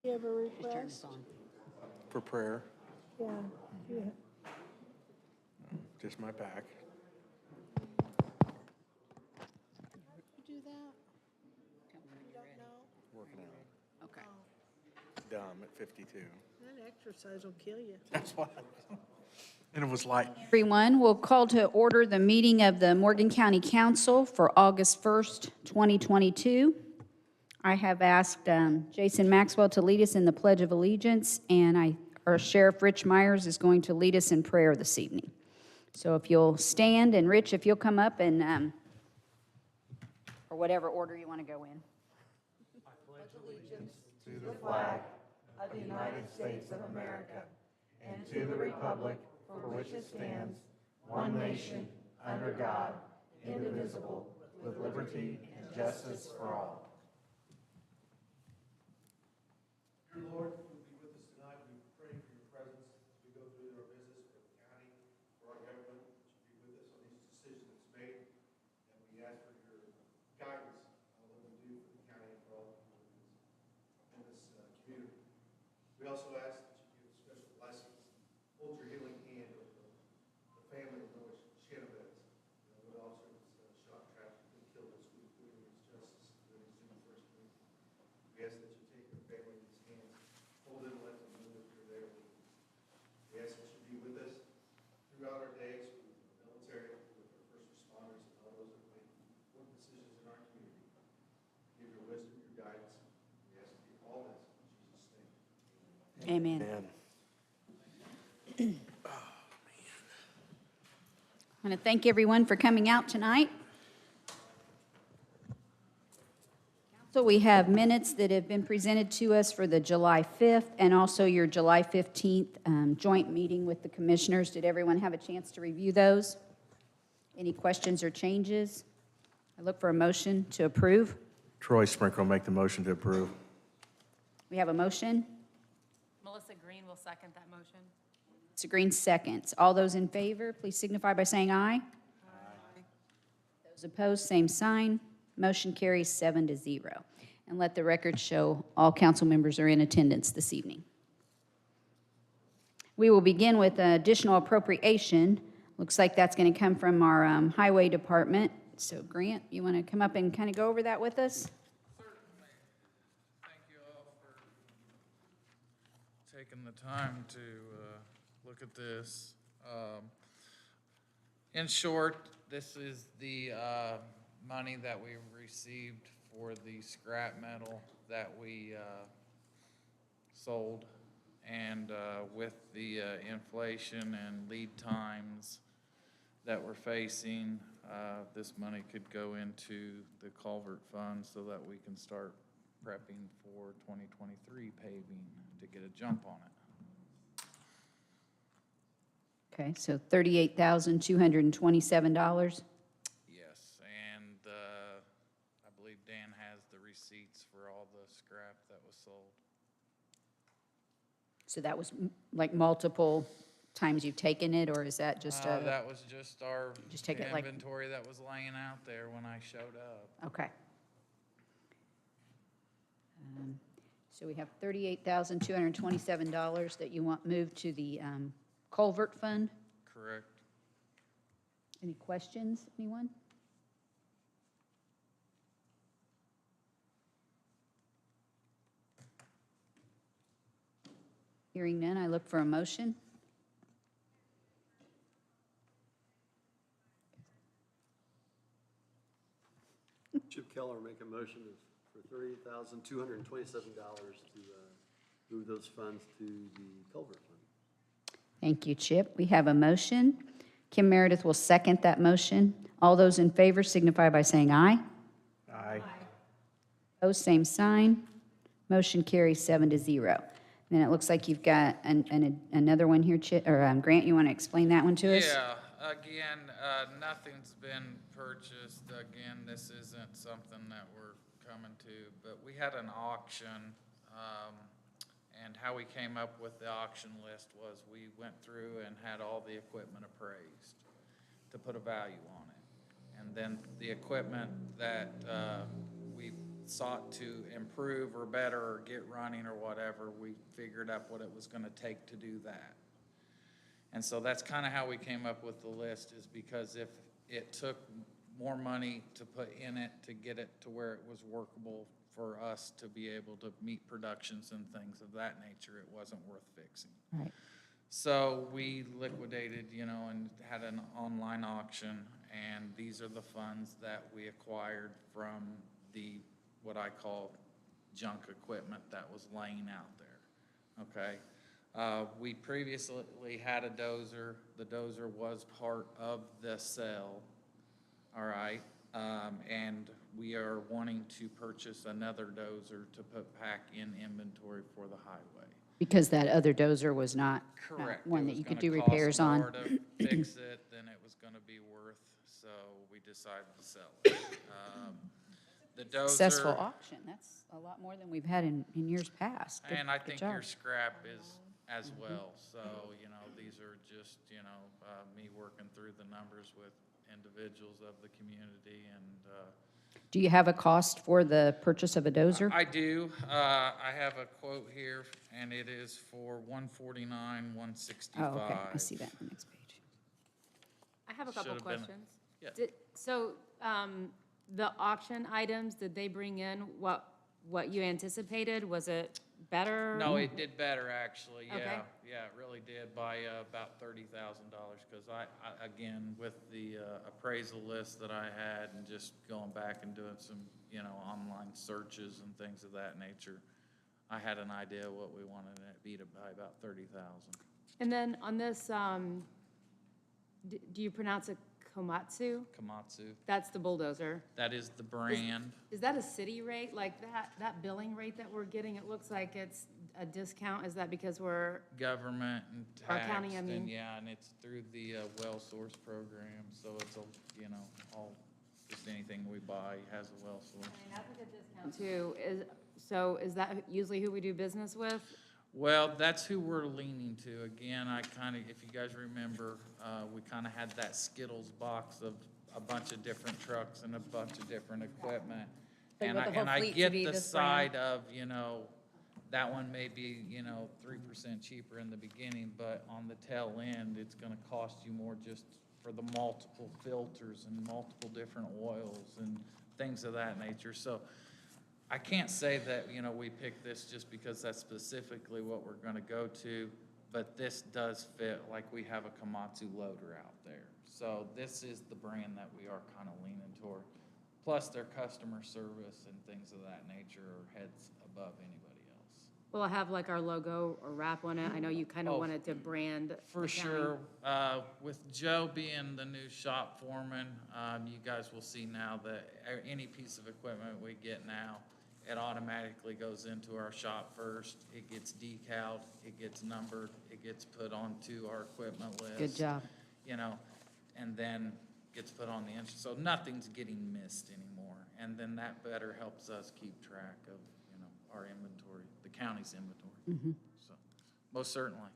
You have a Just turn request? this on. For prayer, Yeah, yeah. just my back. You do that? Tell me when You you're don't ready. know? Working out. Okay. Dumb at 52. That exercise will kill you. That's why. And it was like, Everyone, we'll call to order the meeting of the Morgan County Council for August 1st, 2022. I have asked Jason Maxwell to lead us in the Pledge of Allegiance, and our Sheriff Rich Myers is going to lead us in prayer this evening. So if you'll stand, and Rich, if you'll come up and, or whatever order you want to go in. To the flag of the United States of America and to the republic for which it stands, one nation, under God, indivisible, with liberty and justice for all. Dear Lord, you will be with us tonight. We pray for your presence as we go through our business for the county, for our government, that you be with us on these decisions that's made. And we ask for your guidance on what we do for the county and for all the people in this community. We also ask that you give special blessings, hold your healing hand over the family of Noah Chenevez, the officer that's shot, trapped, and killed this week, doing his justice, doing his duty for his community. We ask that you take your family in his hands, hold it and let them know that you're there with them. We ask that you be with us throughout our days, with the military, with our first responders, and all those that make important decisions in our community. Give your wisdom, your guidance. We ask you all this in Jesus' name. Amen. man, I want to thank everyone for coming out tonight. So we have minutes that have been presented to us for the July 5th and also your July 15th joint meeting with the commissioners. Did everyone have a chance to review those? Any questions or changes? I look for a motion to approve. Troy Sprinkle make the motion to approve. We have a motion. Melissa Green will second that motion. Mr. Green seconds. All those in favor, please signify by saying aye. Aye. Those opposed, same sign. Motion carries 7-0. And let the record show all council members are in attendance this evening. We will begin with additional appropriation. Looks like that's going to come from our highway department. So Grant, you want to come up and kind of go over that with us? Certainly. Thank you all for taking the time to look at this. In short, this is the money that we received for the scrap metal that we sold. And with the inflation and lead times that we're facing, this money could go into the culvert fund so that we can start prepping for 2023 paving to get a jump on it. Okay, so $38,227. Yes, and I believe Dan has the receipts for all the scrap that was sold. So that was like multiple times you've taken it, or is that just a? That was just our Just take it like- inventory that was laying out there when I showed up. Okay. So we have $38,227 that you want moved to the culvert fund. Correct. Any questions, anyone? Hearing none, I look for a motion. Chip Keller make a motion for $38,227 to move those funds to the culvert fund. Thank you, Chip. We have a motion. Kim Meredith will second that motion. All those in favor signify by saying aye. Aye. Opposed, same sign. Motion carries 7-0. Then it looks like you've got another one here, Chip, or Grant, you want to explain that one to us? Yeah, again, nothing's been purchased. Again, this isn't something that we're coming to, but we had an auction, and how we came up with the auction list was we went through and had all the equipment appraised to put a value on it. And then the equipment that we sought to improve or better or get running or whatever, we figured out what it was gonna take to do that. And so that's kind of how we came up with the list, is because if it took more money to put in it to get it to where it was workable for us to be able to meet productions and things of that nature, it wasn't worth fixing. Right. So we liquidated, and had an online auction, and these are the funds that we acquired from the, what I call junk equipment that was laying out there, okay? We previously had a dozer. The dozer was part of the sale, all right? And we are wanting to purchase another dozer to put back in inventory for the highway. Because that other dozer was not Correct. one It that was you could gonna do cost repairs more on. to fix it than it was gonna be worth, so we decided to sell it. The Successful dozer, auction. That's a lot more than we've had in years past. Good- and I good think job. your scrap is as well, so, these are just, me working through the numbers with individuals of the community, and, Do you have a cost for the purchase of a dozer? I do. I have a quote here, and it is for $149,165. Oh, okay. I see that on the next page. I have a couple Should've been- questions. Yeah. So, the auction items, did they bring in what you anticipated? Was it better? No, it did better, actually, yeah. Okay. Yeah, it really did by about $30,000, because I, again, with the appraisal list that I had and just going back and doing some, online searches and things of that nature, I had an idea what we wanted it to be by about 30,000. And then on this, do you pronounce it Komatsu? Komatsu, That's the bulldozer. that is the brand. Is that a city rate? Like that billing rate that we're getting, it looks like it's a discount. Is that because we're, Government and Our taxed, county, I mean. and yeah, and it's through the well source program, so it's all, just anything we buy has a well source. that's a good discount too. Is that usually who we do business with? Well, that's who we're leaning to. Again, if you guys remember, we kind of had that Skittles box of a bunch of different trucks and a bunch of different equipment. They And want the I, whole and I fleet to get be the this brand. side of, that one may be, 3% cheaper in the beginning, but on the tail end, it's gonna cost you more just for the multiple filters and multiple different oils and things of that nature. So I can't say that, we picked this just because that's specifically what we're gonna go to, but this does fit, like we have a Komatsu loader out there. So this is the brand that we are kind of leaning toward. Plus their customer service and things of that nature are heads above anybody else. Will it have like our logo or wrap on it? I know you kind of Oh, wanted to brand. For the county. sure. With Joe being the new shop foreman, you guys will see now that any piece of equipment we get now, it automatically goes into our shop first. It gets decaled, it gets numbered, it gets put onto our equipment list. Good job. And then gets put on the insurance. So nothing's getting missed anymore. And then that better helps us keep track of, our inventory, the county's inventory. So, most certainly.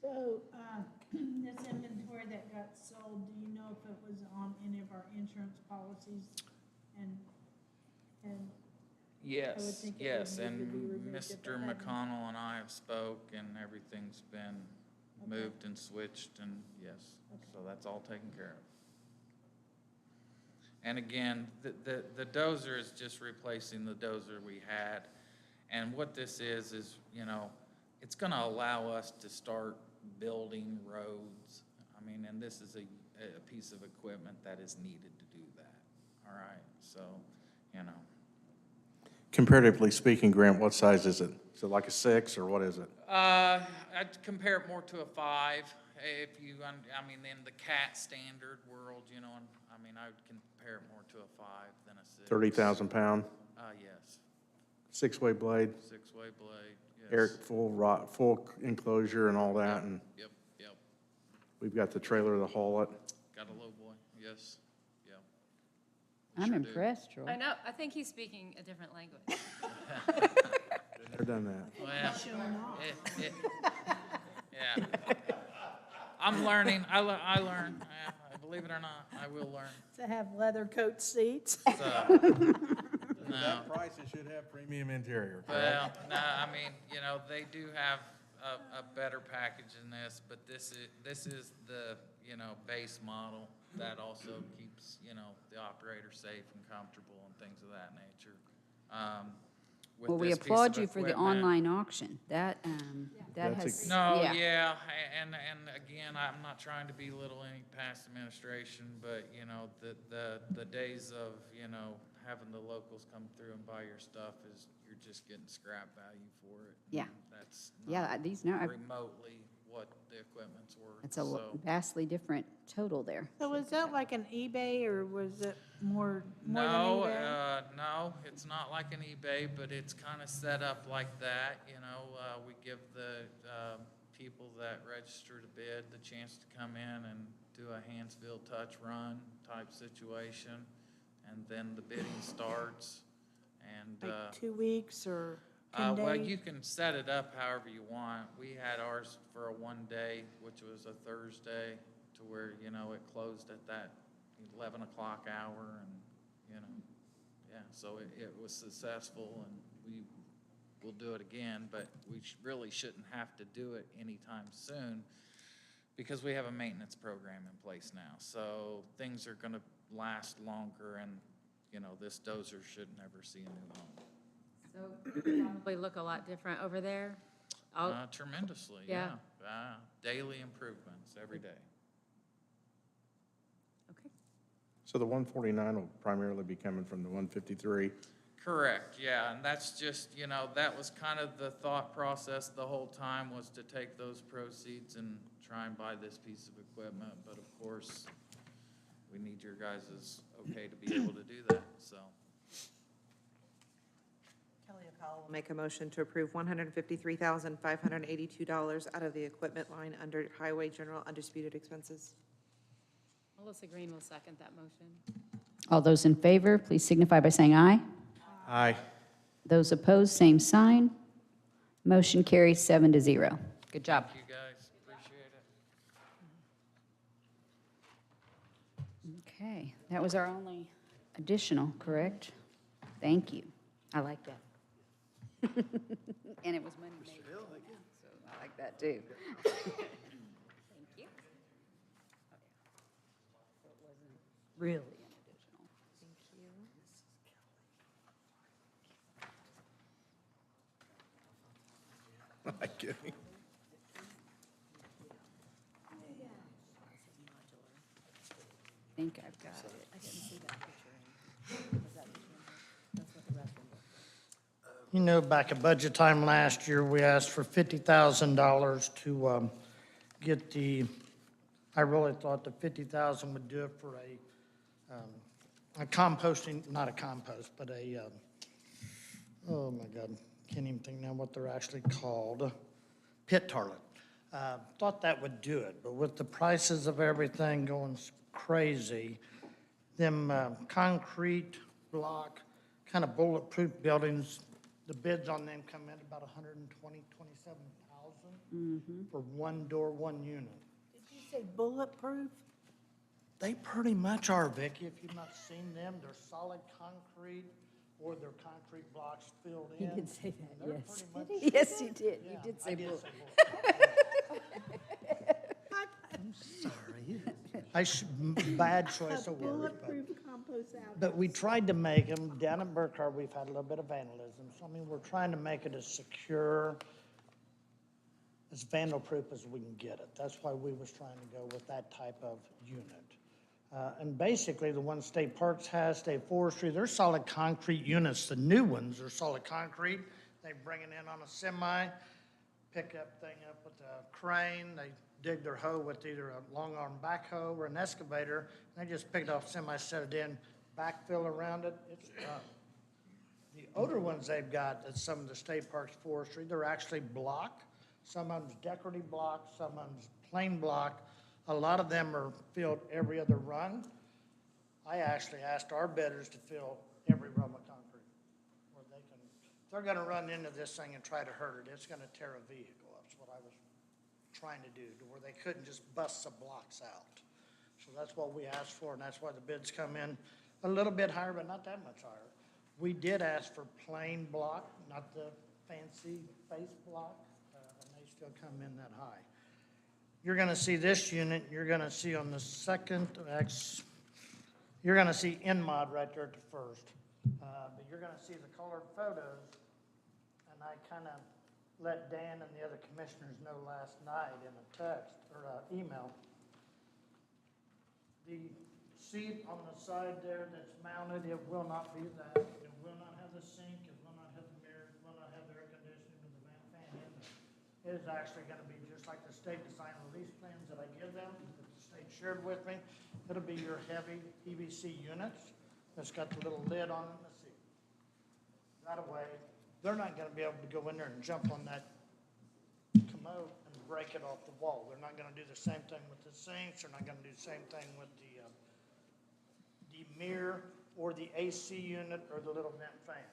So, this inventory that got sold, do you know if it was on any of our insurance policies? And Yes, think it would yes, need to and be removed if Mr. it hadn't. McConnell and I have spoke, and everything's been moved and switched, and yes, so that's all taken care of. And again, the dozer is just replacing the dozer we had, and what this is, it's gonna allow us to start building roads. I mean, and this is a piece of equipment that is needed to do that, all right? So, Comparatively speaking, Grant, what size is it? Is it like a 6 or what is it? I'd compare it more to a 5. If you, in the cat standard world, I would compare it more to a 5 than a 6. 30,000 pound, Yes. 6-way blade, 6-way blade, yes. Eric, full enclosure and all that, and Yep. we've got the trailer to haul it. Got a low boy, yes, yep. I'm Sure do. impressed, Troy. I know, I think he's speaking a different language. Never done that. Well, showing off. yeah. I'm learning, I learn, believe it or not, I will learn. To have leather coat seats. So, For that price, it should have premium interior, correct? Well, no, I mean, they do have a better package than this, but this is the, base model that also keeps, the operator safe and comfortable and things of that nature. With Well, we this piece of applaud you for the equipment- online auction. That That's has, No, yeah. yeah, and again, I'm not trying to belittle any past administration, but, the days of, having the locals come through and buy your stuff is, you're just getting scrap value for it. Yeah. That's Yeah, not these, no, remotely what the equipment's worth. it's a So, vastly different total there. So was that like an eBay, or was it more than No, eBay? no, it's not like an eBay, but it's kind of set up like that, we give the, people that register to bid the chance to come in and do a hands-feel touch run type situation, and then the bidding starts, and, Like 2 weeks or 10 days? well, you can set it up however you want. We had ours for a 1 day, which was a Thursday, to where, it closed at that 11 o'clock hour, and, yeah, so it was successful, and we will do it again, but we really shouldn't have to do it anytime soon, because we have a maintenance program in place now. So things are gonna last longer, and, this dozer should never see a new home. So probably look a lot different over there. Tremendously, Yeah. yeah. Daily improvements every day. Okay. So the 149 will primarily be coming from the 153. Correct, yeah, and that's just, that was kind of the thought process the whole time, was to take those proceeds and try and buy this piece of equipment, but of course, we need your guys' okay to be able to do that, so. Kelly O'Connell will make a motion to approve $153,582 out of the equipment line under Highway General Undisputed Expenses. Melissa Green will second that motion. All those in favor, please signify by saying aye. Aye. Those opposed, same sign. Motion carries 7-0. Good job. Thank you, guys, appreciate it. Okay, that was our only additional, correct? Thank you. I like that. And it was money made. So I like that, too. Thank you. So it wasn't really an additional. Am I kidding? I think I've got it. I didn't see that picture. Was that picture in there? That's what the rest of it. Back at budget time last year, we asked for $50,000 to get I really thought the $50,000 would do it for a composting, not a compost, but oh my God, can't even think now what they're actually called, pit toilet. Thought that would do it, but with the prices of everything going crazy, them concrete block, kind of bulletproof buildings, the bids on them come in about $127,000 for one door, one unit. Did you say bulletproof? They pretty much are, Vicki. If you've not seen them, they're solid concrete or they're concrete blocks filled in. He did say that, They're yes. pretty much- Yes, he did. Yeah, You did I say did bull. say I'm sorry. Bad choice of words, but. Bulletproof compost out. But we tried to make them, down in Burkhardt, we've had a little bit of vandalism, so we're trying to make it as secure, as vandal-proof as we can get it. That's why we was trying to go with that type of unit. And basically, the one State Parks has, State Forestry, they're solid concrete units. The new ones are solid concrete. They bring it in on a semi, pick up thing up with a crane, they dig their hoe with either a long arm backhoe or an excavator, and they just pick it off semi, set it in, backfill around it, it's done. The older ones they've got at some of the State Parks Forestry, they're actually block. Some of them's decorative block, some of them's plain block. A lot of them are filled every other run. I actually asked our bidders to fill every run with concrete. Where they can, if they're gonna run into this thing and try to hurt it, it's gonna tear a vehicle up. That's what I was trying to do, to where they couldn't just bust the blocks out. So that's what we asked for, and that's why the bids come in a little bit higher, but not that much higher. We did ask for plain block, not the fancy face block, and they still come in that high. You're gonna see this unit, you're gonna see on the second, you're gonna see InMod right there at the first. But you're gonna see the colored photos, and I kinda let Dan and the other commissioners know last night in a text, or email. The seat on the side there that's mounted, it will not be that. It will not have the sink, it will not have the mirror, it will not have the air conditioning or the vent fan in there. It is actually gonna be just like the state design release plans that I give them, that the state shared with me. It'll be your heavy PVC units that's got the little lid on it in the seat. That way, they're not gonna be able to go in there and jump on that commode and break it off the wall. They're not gonna do the same thing with the sinks, they're not gonna do the same thing with the mirror or the AC unit or the little vent fan.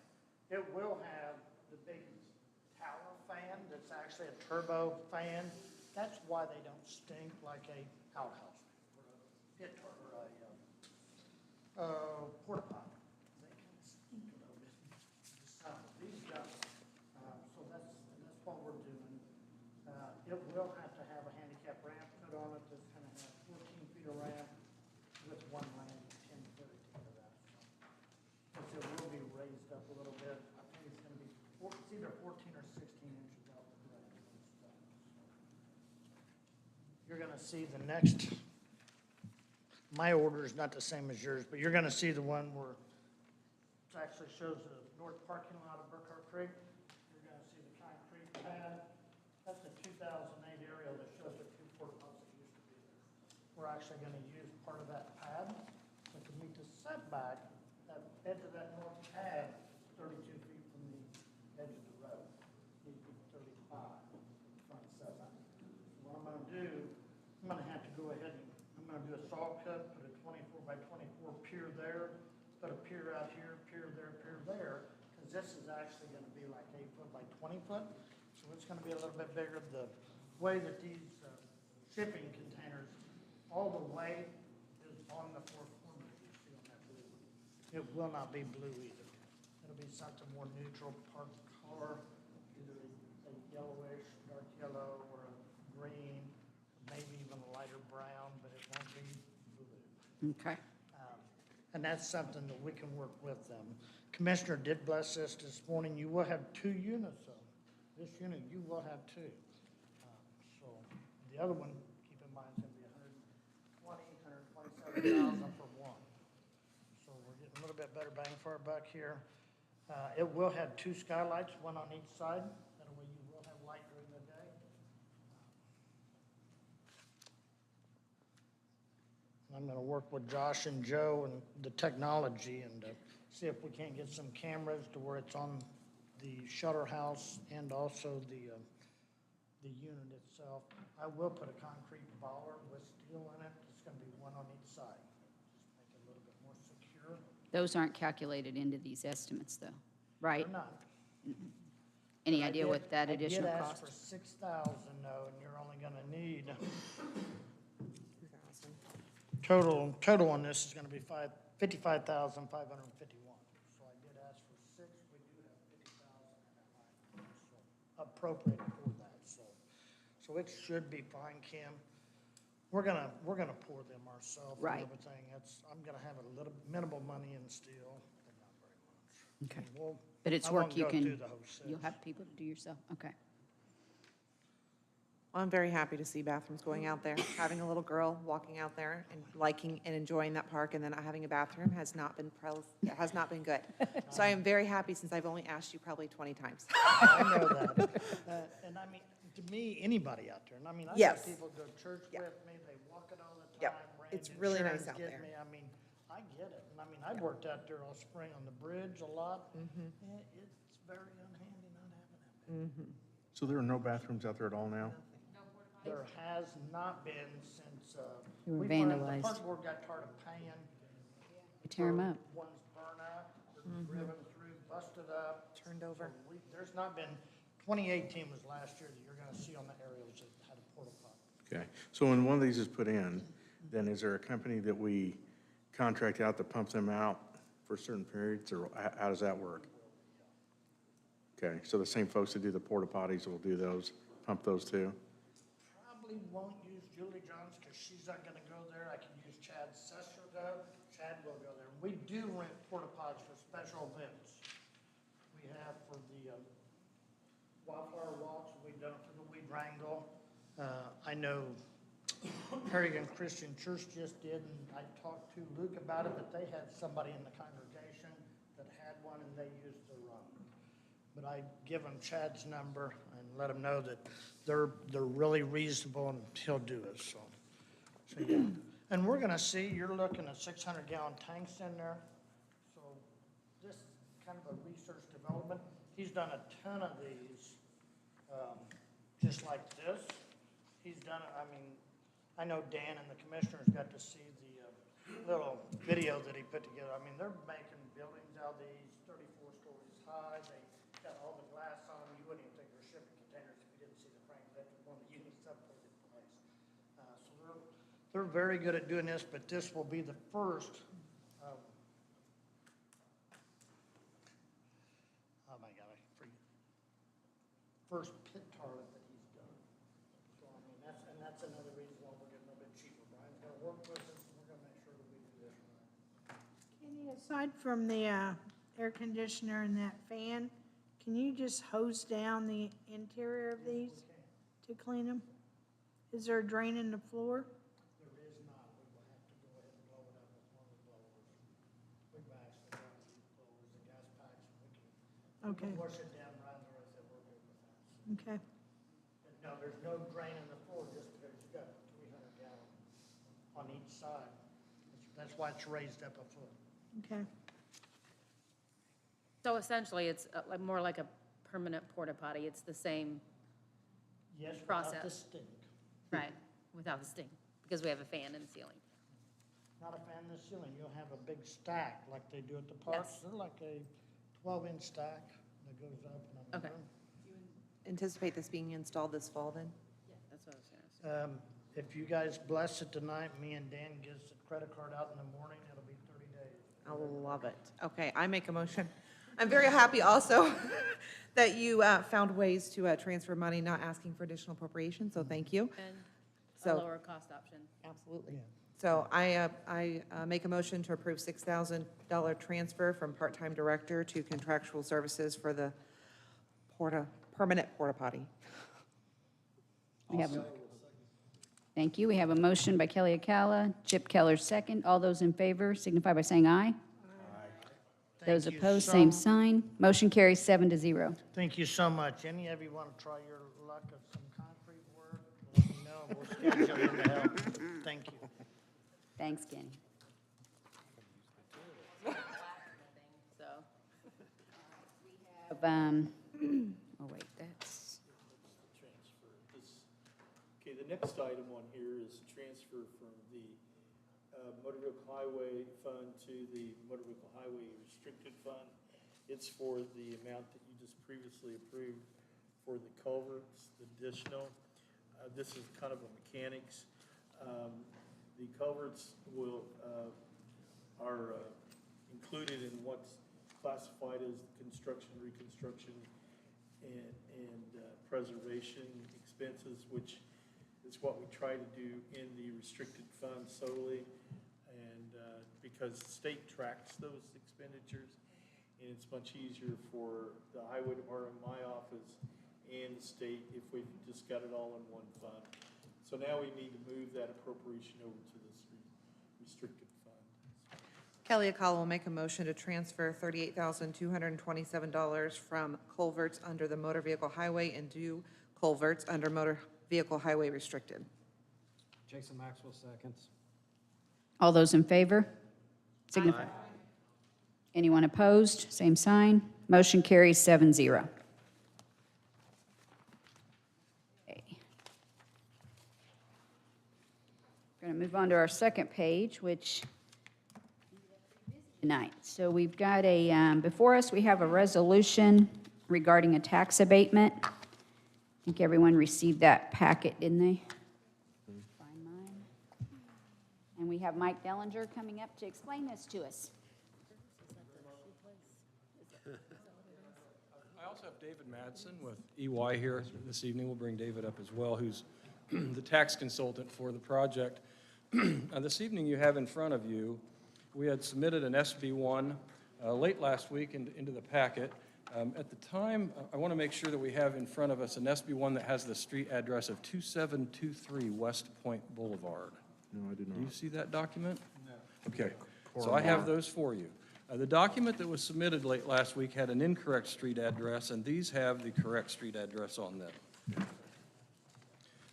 It will have the big tower fan that's actually a turbo fan. That's why they don't stink like a outhouse or a pit or a porta potty. They kind of stink a little bit. These guys, so that's what we're doing. It will have to have a handicap ramp put on it that's going to have 14 feet of ramp with one lane, 10 foot to the rest. Because it will be raised up a little bit. I think it's going to be, it's either 14 or 16 inches off the ground. You're going to see the next, my order is not the same as yours, but you're going to see the one where it actually shows the north parking lot of Burkhardt Creek. You're going to see the concrete pad. That's a 2008 aerial that shows the two porta pots that used to be there. We're actually going to use part of that pad. So to meet the setback, that edge of that north pad is 32 feet from the edge of the road. It needs to be 35 from the front setback. So what I'm going to do, I'm going to have to go ahead and I'm going to do a saw cut, put a 24 by 24 pier there, put a pier out here, pier there, because this is actually going to be like 8 foot by 20 foot. So it's going to be a little bit bigger. The way that these shipping containers, all the weight is on the four corners you see on that blue one. It will not be blue either. It'll be something more neutral, part color, either a yellowish, dark yellow, or a green, maybe even a lighter brown, but it won't be blue. Okay. And that's something that we can work with them. Commissioner did bless this morning. You will have 2 units though. This unit, you will have 2. So the other one, keep in mind, is going to be $127,000 for one. So we're getting a little bit better bang for our buck here. It will have 2 skylights, one on each side. That way you will have light during the day. I'm going to work with Josh and Joe and the technology and see if we can't get some cameras to where it's on the shutter house and also the unit itself. I will put a concrete bollard with steel in it. It's going to be one on each side. Just make it a little bit more secure. Those aren't calculated into these estimates, though, right? They're not. Any idea what that additional I did cost? ask for 6,000 though, and you're only going to need, total on this is going to be 55,551. So I did ask for 6, we do have 50,000 in that line, so appropriated for that, so it should be fine, Kim. We're gonna pour them ourselves and Right. everything. I'm gonna have a little minimal money in steel, but not very much. Okay. We'll- But it's I work won't you go can, through the whole six. you'll have people to do yourself, okay. Well, I'm very happy to see bathrooms going out there. Having a little girl walking out there and liking and enjoying that park and then not having a bathroom has not been good. So I am very happy since I've only asked you probably 20 times. I know that. And I mean, to me, anybody out there, and I mean, I've got Yes. people go to church Yeah. with me, they walk it all the Yep. time. rain, It's really nice insurance out gets there. me. I mean, I get it. And I mean, I've worked out there all spring on the bridge a lot. Mm-hmm. It's very unhandy not having that. So there are no bathrooms out there at all now? There has not been since, They were we finally- vandalized. The park board got tired of paying. You tear them up. Ones burn up, driven through, busted up. Turned over. So there's not been, 2018 was last year that you're gonna see on the aerials that had a porta potty. Okay, so when one of these is put in, then is there a company that we contract out to pump them out for certain periods, or how does that work? Okay, so the same folks that do the porta potties will do those, pump those too? Probably won't use Julie Johns because she's not gonna go there. I can use Chad Sesser though. Chad will go there. We do rent porta potties for special events. We have for the wildflower walks, we've done it for the weed wrangle. I know Perrigan Christian Church just did, and I talked to Luke about it, but they had somebody in the congregation that had one and they used the run. But I give him Chad's number and let him know that they're really reasonable and he'll do it, so yeah. And we're gonna see, you're looking at 600-gallon tanks in there. So this is kind of a research development. He's done a ton of these, just like this. He's done, I mean, I know Dan and the commissioners got to see the little video that he put together. I mean, they're making buildings out of these 34 stories high. They got all the glass on them. You wouldn't even think they're shipping containers if you didn't see the frame. That's one of the units up there in place. So they're very good at doing this, but this will be the first, oh my God, I forget. First pit toilet that he's done. So, I mean, that's another reason why we're getting a little bit cheaper. Brian's gonna work with us, and we're gonna make sure that we do this right. Kenny, aside from the air conditioner and that fan, can you just hose down the interior of these to clean them? Is there a drain in the floor? There is not, we will have to go ahead and blow it up with one of the blowers. We've actually got these blowers, the gas pipes, and we Okay, can wash it down right there, I said, we're good with that. okay. And no, there's no drain in the floor, just because you've got 300 gallon on each side. That's why it's raised up a foot. Okay, So essentially, it's more like a permanent porta potty. It's the same, Yes, without the Process. stink. right, without the stink, because we have a fan in the ceiling. Not a fan in the ceiling, you'll have a big stack like they do at the parks. Yes. They're like a 12-inch stack that goes up and Okay. under. Anticipate this being installed this fall then? That's what I was gonna say. If you guys bless it tonight, me and Dan gives the credit card out in the morning, it'll be 30 days. I love it. Okay, I make a motion. I'm very happy also that you found ways to transfer money, not asking for additional appropriation, so thank you. And a So- lower cost option. Absolutely. Yeah. So I make a motion to approve $6,000 transfer from part-time director to contractual services for the permanent porta potty. We have, thank you. We have a motion by Kelly Acala, Chip Keller second. All those in favor signify by saying aye. Those Thank you opposed, so- same sign. Motion carries 7-0. Thank you so much. Any of you want to try your luck at some concrete work, let me know, and we'll schedule you to help. Thank you. Thanks, Kenny. So, Oh, wait, that's, Transfer this, okay, the next item on here is transfer from the Motor Vehicle Highway Fund to the Motor Vehicle Highway Restricted Fund. It's for the amount that you just previously approved for the culverts, the additional. This is kind of a mechanics. The culverts are included in what's classified as construction, reconstruction, and preservation expenses, which is what we try to do in the restricted fund solely. And because the state tracks those expenditures, and it's much easier for the highway department, my office, and the state if we've just got it all in one fund. So now we need to move that appropriation over to this restricted fund. Kelly Acala will make a motion to transfer $38,227 from culverts under the motor vehicle highway and do culverts under motor vehicle highway restricted. Jason Maxwell seconds. all those in favor signify. Anyone opposed, same sign. Motion carries 7-0. Okay. We're going to move on to our second page, which tonight. So we've got before us, we have a resolution regarding a tax abatement. I think everyone received that packet, didn't they? Find mine. And we have Mike Dellinger coming up to explain this to us. David Madsen with EY here this evening. We'll bring David up as well, who's the tax consultant for the project. This evening you have in front of you, we had submitted an SB1 late last week into the packet. At the time, I want to make sure that we have in front of us an SB1 that has the street address of 2723 West Point Boulevard. No, I do Do you not. see that document? No. Okay, so I have those for you. The document that was submitted late last week had an incorrect street address, and these have the correct street address on them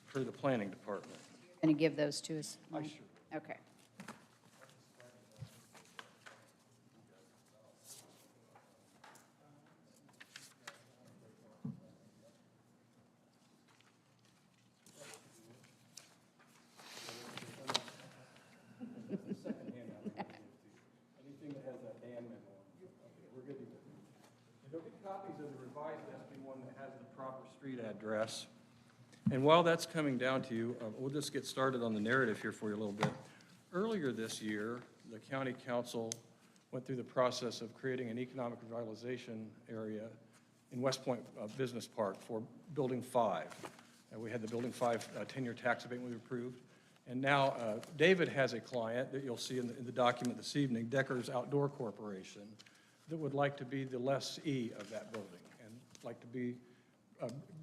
for the planning department. Going to give those to us? I Mike? sure. Okay. Anything that has that Dan memo on it. Okay, we're good to go. You'll get copies of the revised SB1 that has the proper street address. And while that's coming down to you, we'll just get started on the narrative here for you a little bit. Earlier this year, the county council went through the process of creating an economic revitalization area in West Point Business Park for Building 5. And we had the Building 5 10-year tax abatement we approved. And now David has a client that you'll see in the document this evening, Deckers Outdoor Corporation, that would like to be the lessee of that building and like to be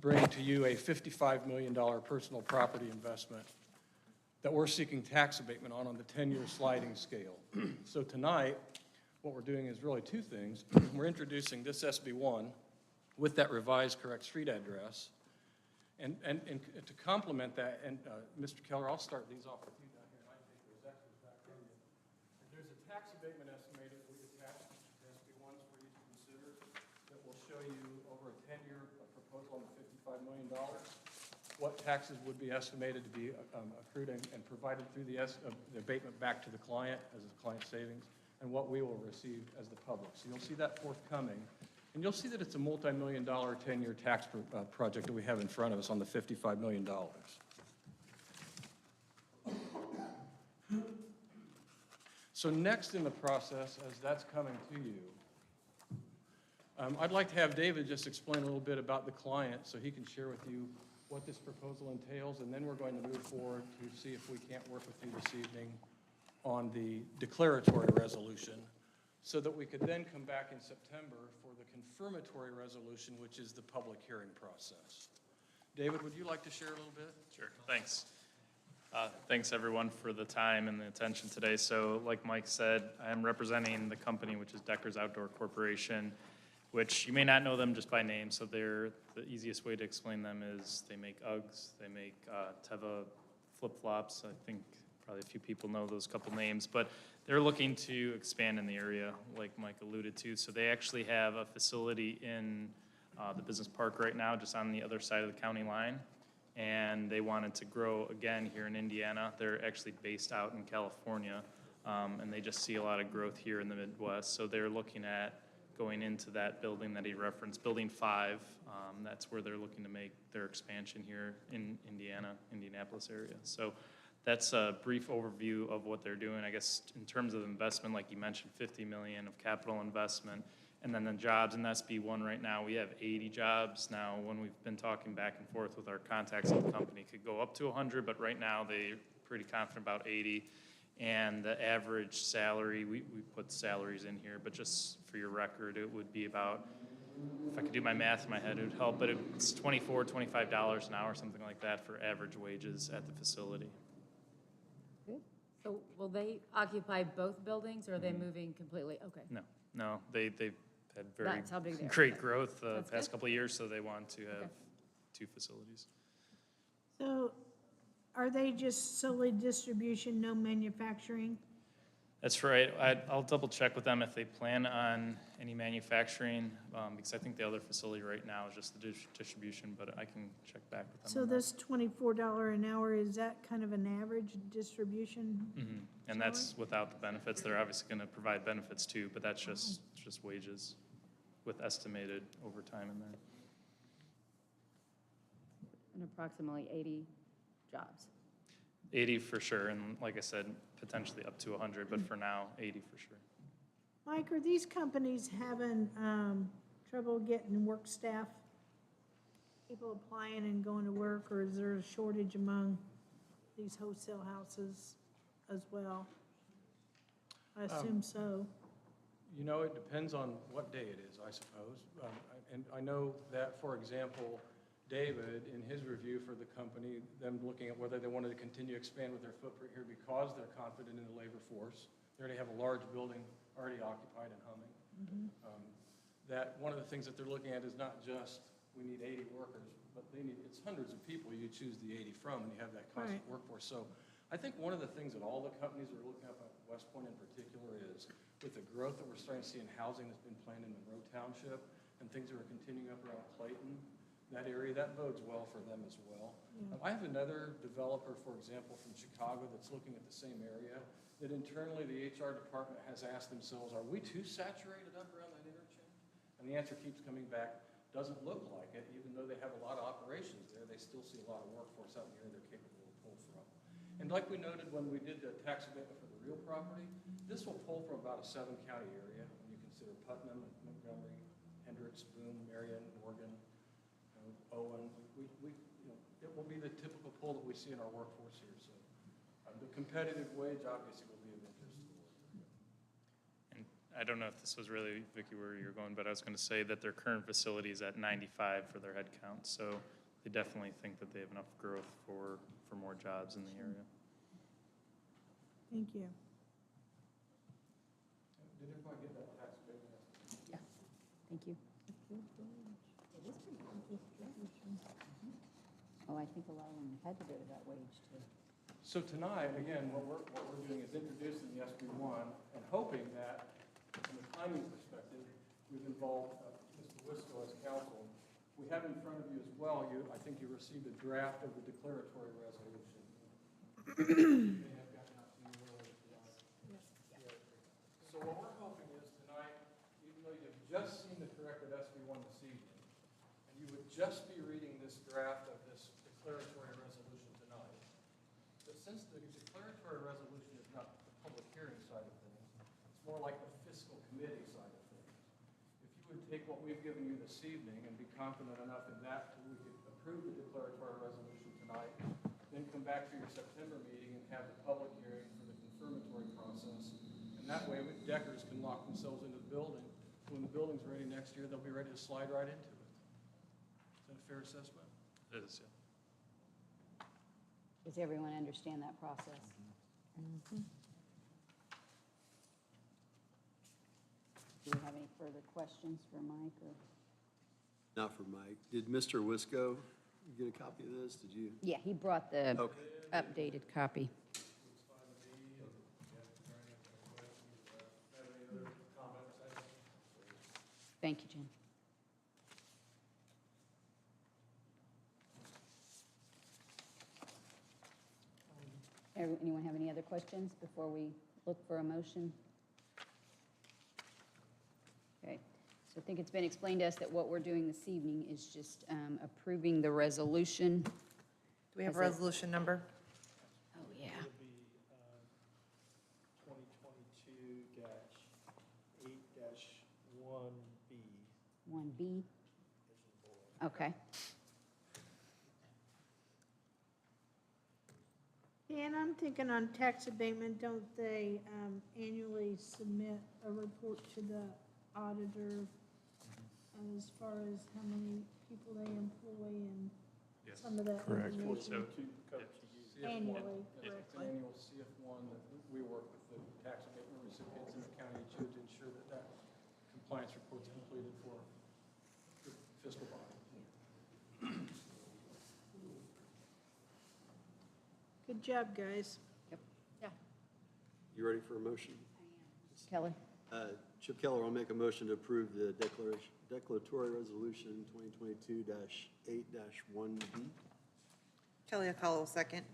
bring to you a $55 million personal property investment that we're seeking tax abatement on the 10-year sliding scale. So tonight, what we're doing is really two things. We're introducing this SB1 with that revised correct street address. And to complement that, and Mr. Keller, I'll start these off with you down here, and I take those extras back from you. There's a tax abatement estimated that we attached to SB1s for you to consider that will show you over a 10-year proposal on the $55 million, what taxes would be estimated to be accrued and provided through the abatement back to the client as a client savings, and what we will receive as the public. So you'll see that forthcoming. And you'll see that it's a multi-million-dollar 10-year tax project that we have in front of us on the $55 million. So next in the process, as that's coming to you, I'd like to have David just explain a little bit about the client so he can share with you what this proposal entails, and then we're going to move forward to see if we can't work with you this evening on the declaratory resolution, so that we could then come back in September for the confirmatory resolution, which is the public hearing process. David, would you like to share a little bit? Sure, thanks. Thanks, everyone, for the time and the attention today. So like Mike said, I'm representing the company, which is Deckers Outdoor Corporation, which you may not know them just by name. So the easiest way to explain them is they make Uggs, they make Teva flip-flops. I think probably a few people know those couple names, but they're looking to expand in the area, like Mike alluded to. So they actually have a facility in the business park right now, just on the other side of the county line. And they wanted to grow again here in Indiana. They're actually based out in California, and they just see a lot of growth here in the Midwest. So they're looking at going into that building that he referenced, Building 5. That's where they're looking to make their expansion here in Indianapolis area. So that's a brief overview of what they're doing. I guess in terms of investment, like you mentioned, $50 million of capital investment. And then the jobs in SB1 right now, we have 80 jobs. Now, when we've been talking back and forth with our contacts in the company, it could go up to 100, but right now they're pretty confident about 80. And the average salary, we put salaries in here, but just for your record, it would be about, if I could do my math in my head, it would help, but it's $24, $25 an hour, something like that for average wages at the facility. So will they occupy both buildings, or are they moving completely? Okay. No, they've had very That's how big they are. great Okay. growth the That's past good. couple of years, so they want to have Okay. 2 facilities. So are they just solely distribution, no manufacturing? That's right. I'll double check with them if they plan on any manufacturing, because I think the other facility right now is just the distribution, but I can check back with them. So on that. this $24 an hour, is that kind of an average distribution? Mhm. And that's without the benefits. They're obviously going to provide benefits too, but that's just wages with estimated overtime in there. And approximately 80 jobs. 80 for sure, and like I said, potentially up to 100, but for now, 80 for sure. Mike, are these companies having trouble getting work staff? People applying and going to work, or is there a shortage among these wholesale houses as well? I assume so. You know, it depends on what day it is, I suppose. And I know that, for example, David, in his review for the company, them looking at whether they wanted to continue to expand with their footprint here because they're confident in the labor force. They already have a large building already occupied and humming. That one of the things that they're looking at is not just, we need 80 workers, but it's hundreds of people you choose the 80 from, and you have that constant Right. workforce. So I think one of the things that all the companies are looking at West Point in particular is with the growth that we're starting to see in housing that's been planned in Monroe Township and things that are continuing up around Clayton, that area, that bodes well for them as well. I have another developer, for example, from Chicago that's looking at the same area, that internally the HR department has asked themselves, are we too saturated up around that interchange? And the answer keeps coming back, doesn't look like it, even though they have a lot of operations there, they still see a lot of workforce out in the area they're capable of pull from. And like we noted when we did the tax abatement for the real property, this will pull from about a 7-county area when you consider Putnam, Montgomery, Hendricks, Boone, Marion, Morgan, Owen. It will be the typical pull that we see in our workforce here. So the competitive wage obviously will be of interest to the workers. And I don't know if this was really, Vicki, where you're going, but I was going to say that their current facility is at 95 for their head count. So they definitely think that they have enough growth for more jobs in the area. Thank you. Did everybody get that tax abatement? Yeah, thank you. Oh, I think a lot of them had to go to that wage too. So tonight, again, what we're doing is introducing the SB1 and hoping that, from a timing perspective, we've involved Mr. Wisco as counsel. We have in front of you as well, I think you received a draft of the declaratory resolution. May have gotten out to you earlier tonight. So what we're hoping is tonight, even though you've just seen the corrected SB1 this evening, and you would just be reading this draft of this declaratory resolution tonight, but since the declaratory resolution is not the public hearing side of things, it's more like the fiscal committee side of things. If you would take what we've given you this evening and be confident enough in that we could approve the declaratory resolution tonight, then come back to your September meeting and have the public hearing for the confirmatory process. And that way, Deckers can lock themselves into the building. When the building's ready next year, they'll be ready to slide right into it. Is that a fair assessment? It is, yeah. Does everyone understand that process? Do you have any further questions for Mike or? Not for Mike. Did Mr. Wisco get a copy of this? Did you? Yeah, he brought the Okay. updated copy. Thank you, Jim. Anyone have any other questions before we look for a motion? Okay, so I think it's been explained to us that what we're doing this evening is just approving the resolution. Do we have a Is it- resolution number? Oh, yeah. It'll be 2022-8-1B. 1B. Okay. And I'm thinking on tax abatement, don't they annually submit a report to the auditor as far as how many people they employ and Yes. some of that Correct. information? CF1. Annually, It's an correctly. annual CF1 that we work with the tax abatement recipients in the county to ensure that that compliance report's completed for the fiscal body. Good job, guys. You ready for a motion? Keller? Chip Keller, I'll make a motion to approve the declaratory resolution 2022-8-1B. Kelly Akala will second.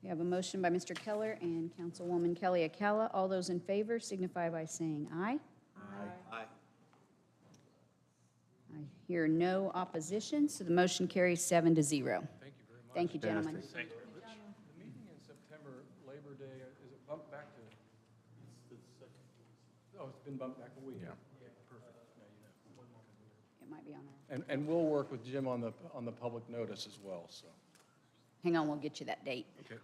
We have a motion by Mr. Keller and Councilwoman Kelly Akala. All those in favor signify by saying aye. Aye. I hear no opposition, so the motion carries 7-0. Thank you very much. Thank you, gentlemen. Thank you. The meeting in September, Labor Day, is it bumped back to? Oh, it's been bumped back a week. Yeah. Perfect. Now you know. And we'll work with Jim on the public notice as well, so. Hang on, we'll get you that date. Okay.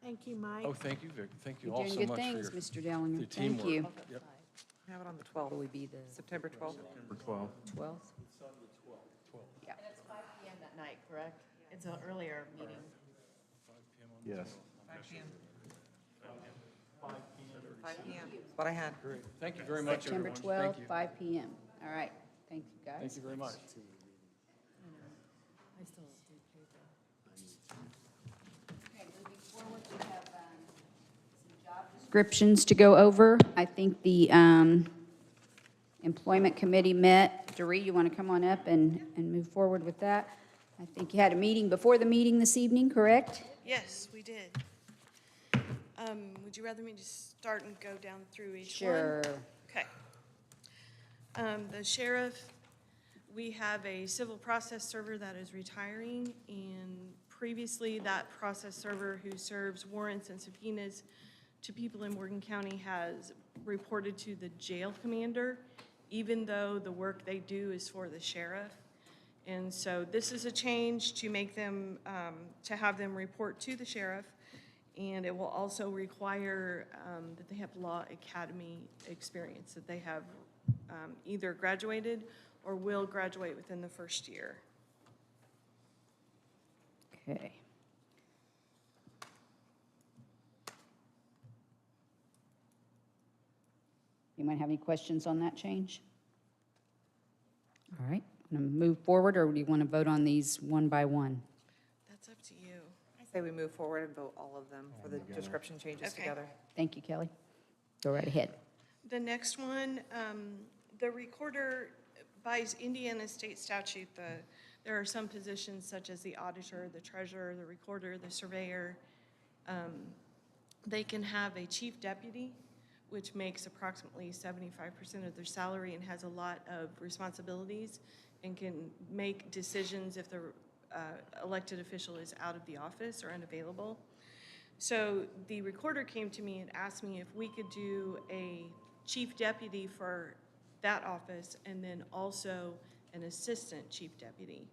Thank you, Mike. Oh, thank you, Vic. Thank you You're all doing so good much for things, your Mr. Dellinger. your Thank teamwork. you. Yep. Have it on the 12th. Will be the September 12th. Number 12. 12th? And it's 5 PM that night, correct? It's an earlier meeting. Yes. 5 PM. 5 PM, that's what I had. Great. Thank you very much, September everyone. Thank 12th, you. 5 PM. All right, thank you, guys. Thank you very much. I still do paper. Okay, moving forward, we have some job descriptions to go over. I think the Employment Committee met. Doree, you want to come on up and move forward with that? I think you had a meeting before the meeting this evening, correct? Yes, we did. Would you rather me just start and go down through each one? Sure. Okay. The sheriff, we have a civil process server that is retiring, and previously that process server who serves warrants and subpoenas to people in Morgan County has reported to the jail commander, even though the work they do is for the sheriff. And so this is a change to make them, to have them report to the sheriff. And it will also require that they have law academy experience, that they have either graduated or will graduate within the first year. Okay. Anyone have any questions on that change? All right, want to move forward, or do you want to vote on these one by one? That's up to you. I say we move forward and vote all of them for the description changes Okay. together. Thank you, Kelly. Go right ahead. The next one, the recorder, by Indiana state statute, there are some positions such as the auditor, the treasurer, the recorder, the surveyor. They can have a chief deputy, which makes approximately 75% of their salary and has a lot of responsibilities and can make decisions if the elected official is out of the office or unavailable. So the recorder came to me and asked me if we could do a chief deputy for that office and then also an assistant chief deputy.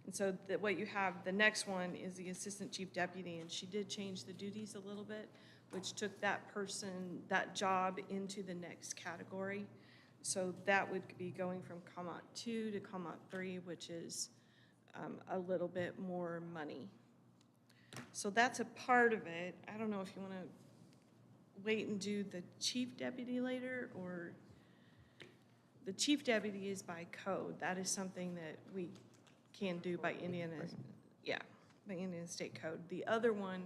And so what you have, the next one is the assistant chief deputy, and she did change the duties a little bit, which took that person, that job into the next category. So that would be going from COMOT 2 to COMOT 3, which is a little bit more money. So that's a part of it. I don't know if you want to wait and do the chief deputy later, or the chief deputy is by code. That is something that we can do by Indiana, yeah, by Indiana State Code. The other one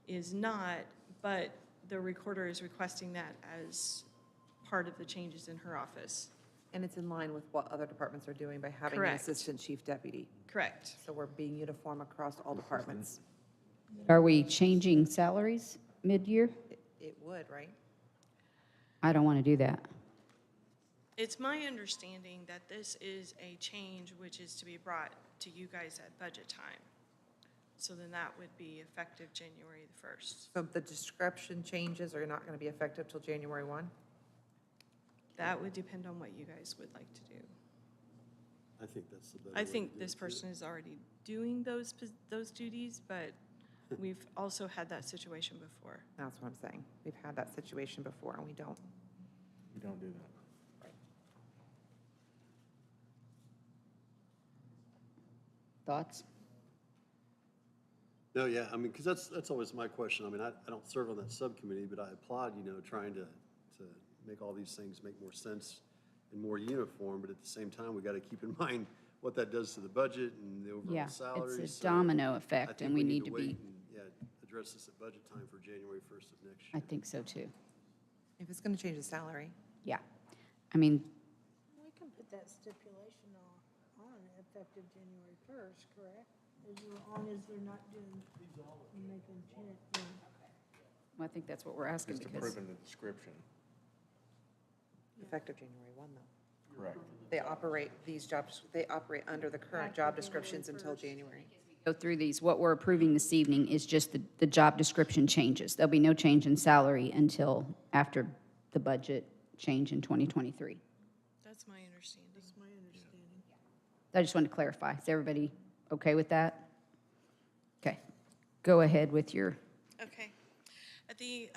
is not, but the recorder is requesting that as part of the changes in her office. And it's in line with what other departments are doing by having an Correct. assistant chief deputy. Correct. So we're being uniform across all departments. Are we changing salaries mid-year? It would, right? I don't want to do that. It's my understanding that this is a change which is to be brought to you guys at budget time. So then that would be effective January the 1st. So the description changes are not going to be effective till January 1? That would depend on what you guys would like to do. I think that's the better I way to think do this it, too. person is already doing those duties, but we've also had that situation before. That's what I'm saying. We've had that situation before, and we don't. You don't do that. Thoughts? No, yeah, I mean, because that's always my question. I mean, I don't serve on that subcommittee, but I applaud, trying to make all these things make more sense and more uniform, but at the same time, we got to keep in mind what that does to the budget and the Yeah, overall salaries. it's a So domino I effect, think and we need to wait be, and, yeah, address this at budget time for January 1st of next I year. think so too. If it's going to change the salary, Yeah. I mean, We can put that stipulation on effective January 1st, correct? As long as they're not doing, making change. I think that's what we're asking Just because, approving the description. effective January 1, though. Correct. They operate they operate under the current job descriptions until January. go through these, what we're approving this evening is just the job description changes. There'll be no change in salary until after the budget change in 2023. That's my understanding. I just wanted to clarify. Is everybody okay with that? Okay. Go ahead with your, Okay. At the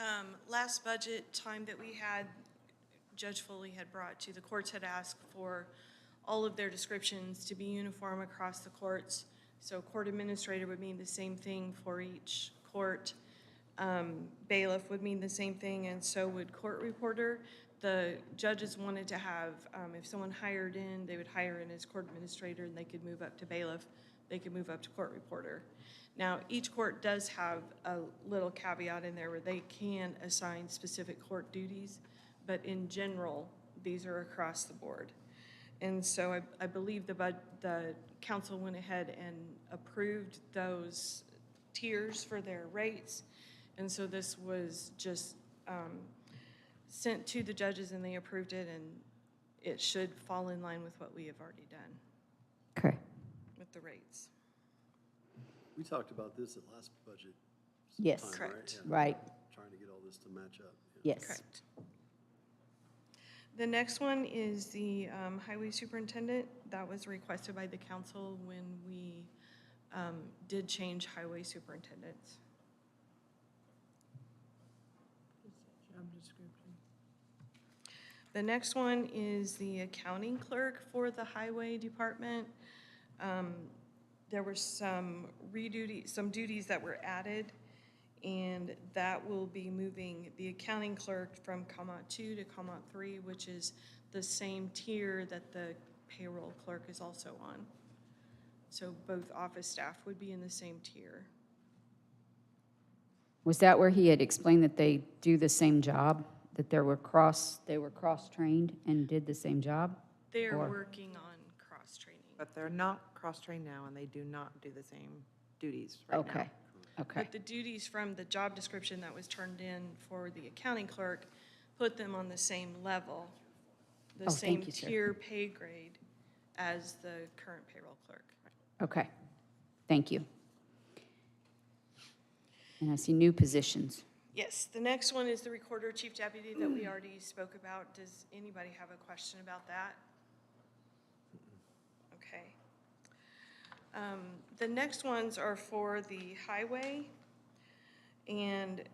last budget time that we had, Judge Foley had brought to, the courts had asked for all of their descriptions to be uniform across the courts. So court administrator would mean the same thing for each court. Bailiff would mean the same thing, and so would court reporter. The judges wanted to have, if someone hired in, they would hire in as court administrator, and they could move up to bailiff. They could move up to court reporter. Now, each court does have a little caveat in there where they can assign specific court duties, but in general, these are across the board. And so I believe the council went ahead and approved those tiers for their rates. And so this was just sent to the judges, and they approved it, and it should fall in line with what we have already done okay. with the rates. We talked about this at last budget. Yes. time, Correct. Yeah. Right. Trying to get all this to match up. Yeah. Yes. Correct. The next one is the highway superintendent. That was requested by the council when we did change highway superintendents. Job description. The next one is the accounting clerk for the highway department. There were some duties that were added, and that will be moving the accounting clerk from Comma 2 to Comma 3, which is the same tier that the payroll clerk is also on. So both office staff would be in the same tier. Was that where he had explained that they do the same job? That they were cross-trained and did the same job? They're Or- working on cross-training. But they're not cross-trained now, and they do not do the same duties right now. Okay, okay. But the duties from the job description that was turned in for the accounting clerk put them on the same level, the Oh, same thank you, sir. tier pay grade as the current payroll clerk. Okay, thank you. And I see new positions. Yes, the next one is the recorder chief deputy that we already spoke about. Does anybody have a question about that? Okay. The next ones are for the highway. And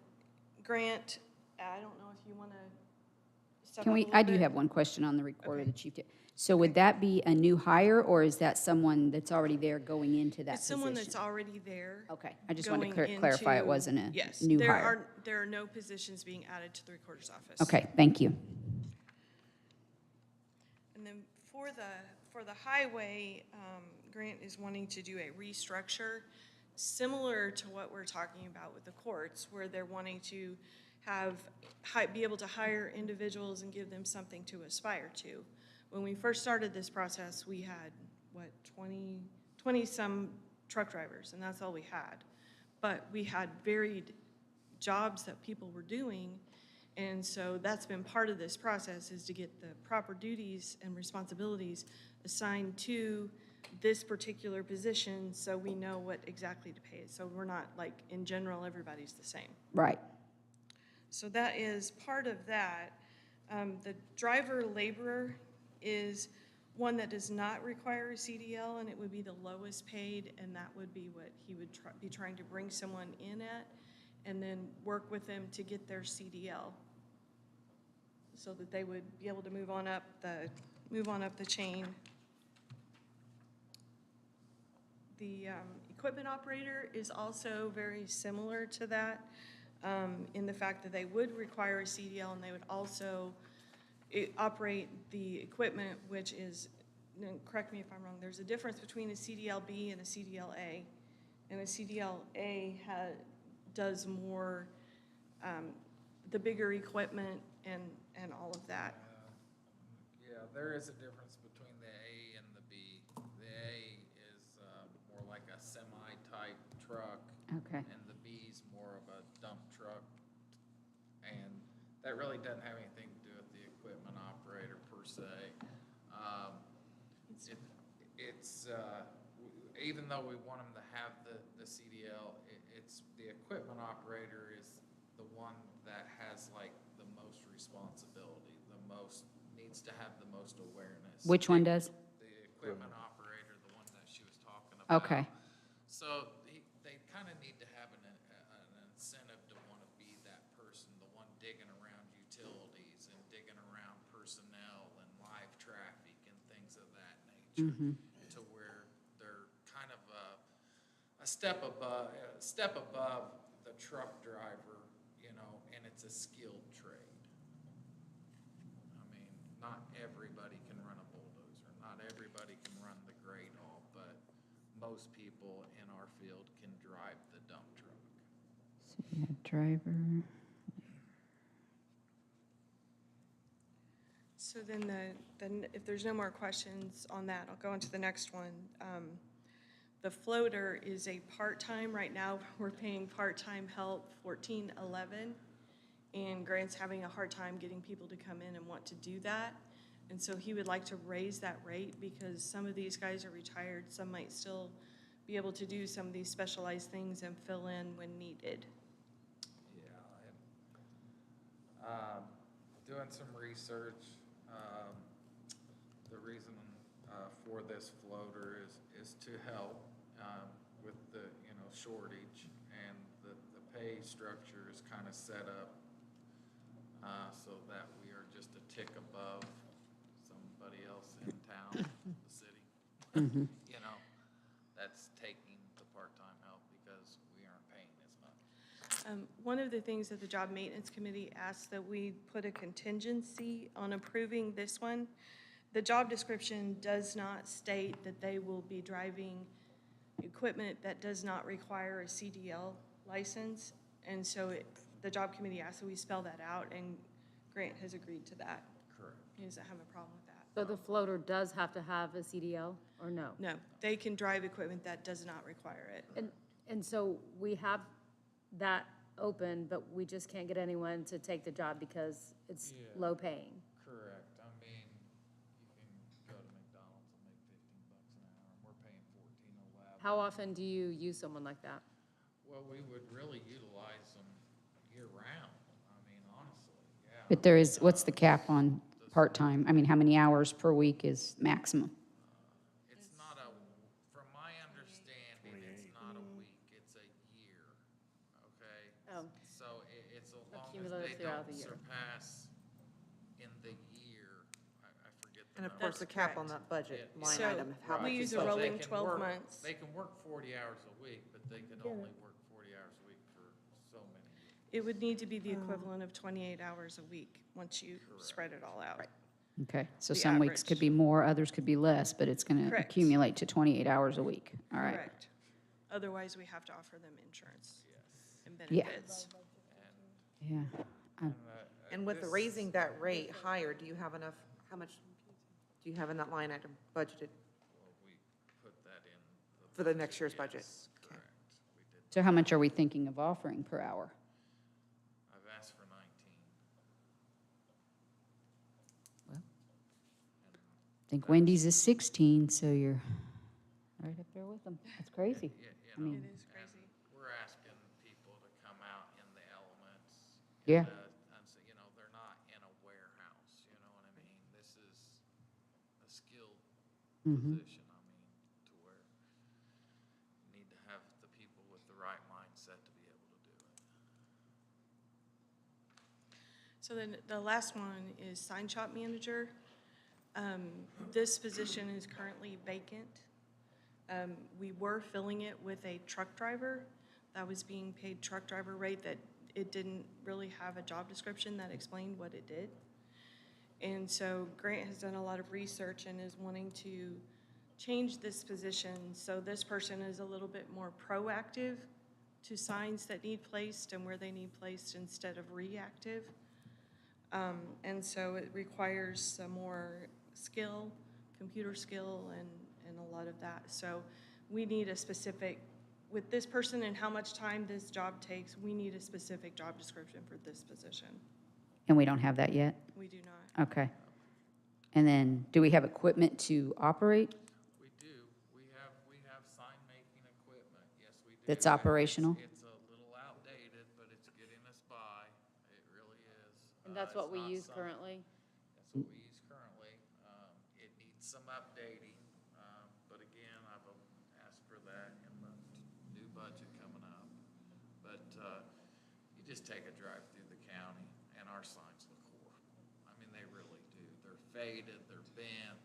Grant, I don't know if you want to step up Can a we, little I do bit. have one question on the recorder, Okay. the chief. So would that be a new hire, or is that someone that's already there going into that It's position? someone that's already there. Okay, I just wanted to going clarify it into- wasn't a yes, new hire. There are no positions being added to the recorder's office. Okay, thank you. And then for the highway, Grant is wanting to do a restructure, similar to what we're talking about with the courts, where they're wanting to be able to hire individuals and give them something to aspire to. When we first started this process, we had, 20-some truck drivers, and that's all we had. But we had varied jobs that people were doing, and so that's been part of this process, is to get the proper duties and responsibilities assigned to this particular position, so we know what exactly to pay it. So we're not, like, in general, everybody's the same. Right. So that is part of that. The driver laborer is one that does not require a CDL, and it would be the lowest paid, and that would be what he would be trying to bring someone in at, and then work with them to get their CDL, so that they would be able to move on up the chain. The equipment operator is also very similar to that, in the fact that they would require a CDL, and they would also operate the equipment, which is, correct me if I'm wrong, there's a difference between a CDL-B and a CDL-A. And a CDL-A does more, the bigger equipment and all of that. Yeah, there is a difference between the A and the B. The A is more like a semi-type truck. Okay. And the B's more of a dump truck. And that really doesn't have anything to do with the equipment operator per se. Even though we want them to have the CDL, it's the equipment operator is the one that has like the most responsibility, needs to have the most awareness. Which one does? The equipment operator about. Okay. So they kind of need to have an incentive to want to be that person, the one digging around utilities and digging around personnel and live traffic and things of that nature. To where they're kind of a step above the truck driver, you know, and it's a skilled trade. I mean, not everybody can run a bulldozer, not everybody can run the great haul, but most people in our field can drive the dump truck. So you have driver. So then if there's no more questions on that, I'll go on to the next one. The floater is a part-time, right now, we're paying part-time help $14.11, and Grant's having a hard time getting people to come in and want to do that. And so he would like to raise that rate because some of these guys are retired, some might still be able to do some of these specialized things and fill in when needed. Yeah, doing some research, the reason for this floater is to help with the, you know, shortage, and the pay structure is kind of set up so that we are just a tick above somebody else in town, the city. You know, that's taking the part-time help because we aren't paying as much. One of the things that the Job Maintenance Committee asked that we put a contingency on approving this one. The job description does not state that they will be driving equipment that does not require a CDL license. And so the Job Committee asked that we spell that out, and Grant has agreed to that. Correct. He doesn't have a problem with that. So the floater does have to have a CDL, or no? No, they can drive equipment that does not require it. And so we have that open, but we just can't get anyone to take the job because it's Yeah. low paying. Correct. I mean, you can go to McDonald's and make $15 an hour, and we're paying $14.11. How often do you use someone like that? Well, we would really utilize them year-round, I mean, honestly, yeah. But there is, what's the cap on part-time? I mean, how many hours per week is maximum? It's not from my understanding, it's not a week, it's a year, okay? Oh. So it's as long as Accumulative they throughout don't the year. surpass in the year, I forget the And of number. course, the cap on correct. that budget Yeah. line So item, of how we much use is a So budgeted. they rolling can 12 work- months. They can work 40 hours a week, but they can only work 40 hours a week for so many years. It would need to be the equivalent of 28 hours a week, once you spread it all out. Right. Okay, so The some weeks average. could be more, others could be less, but it's going to Correct. accumulate to 28 hours a week. All right. Correct. Otherwise, we have to offer them insurance and Yeah. benefits. Yeah. And with the raising that rate higher, do you have enough, how much, do you have in that line item budgeted Well, we put that in. for the next year's budget? Yes, correct. We did. So how much are we thinking of offering per hour? I've asked for 19. I think Wendy's is 16, so you're right up there with them. That's crazy. Yeah, I mean, It is crazy. We're asking people to come out in the elements. Yeah. And so, you know, they're not in a warehouse, you know what I mean? This is a skilled position, I mean, to where you need to have the people with the right mindset to be able to do it. So then the last one is sign shop manager. This position is currently vacant. We were filling it with a truck driver that was being paid truck driver rate, that it didn't really have a job description that explained what it did. And so Grant has done a lot of research and is wanting to change this position so this person is a little bit more proactive to signs that need placed and where they need placed instead of reactive. And so it requires some more skill, computer skill, and a lot of that. So we need a specific, with this person and how much time this job takes, we need a specific job description for this position. and we don't have that yet? We do not. Okay. And then, do we have equipment to operate We do. We have sign-making equipment, yes, we do. that's operational? It's a little outdated, but it's getting us by. It really is. And that's It's what we not use something- currently? That's what we use currently. It needs some updating, but again, I've asked for you just take a drive through the county, and our signs look horrible. I mean, they really do. They're faded, they're bent,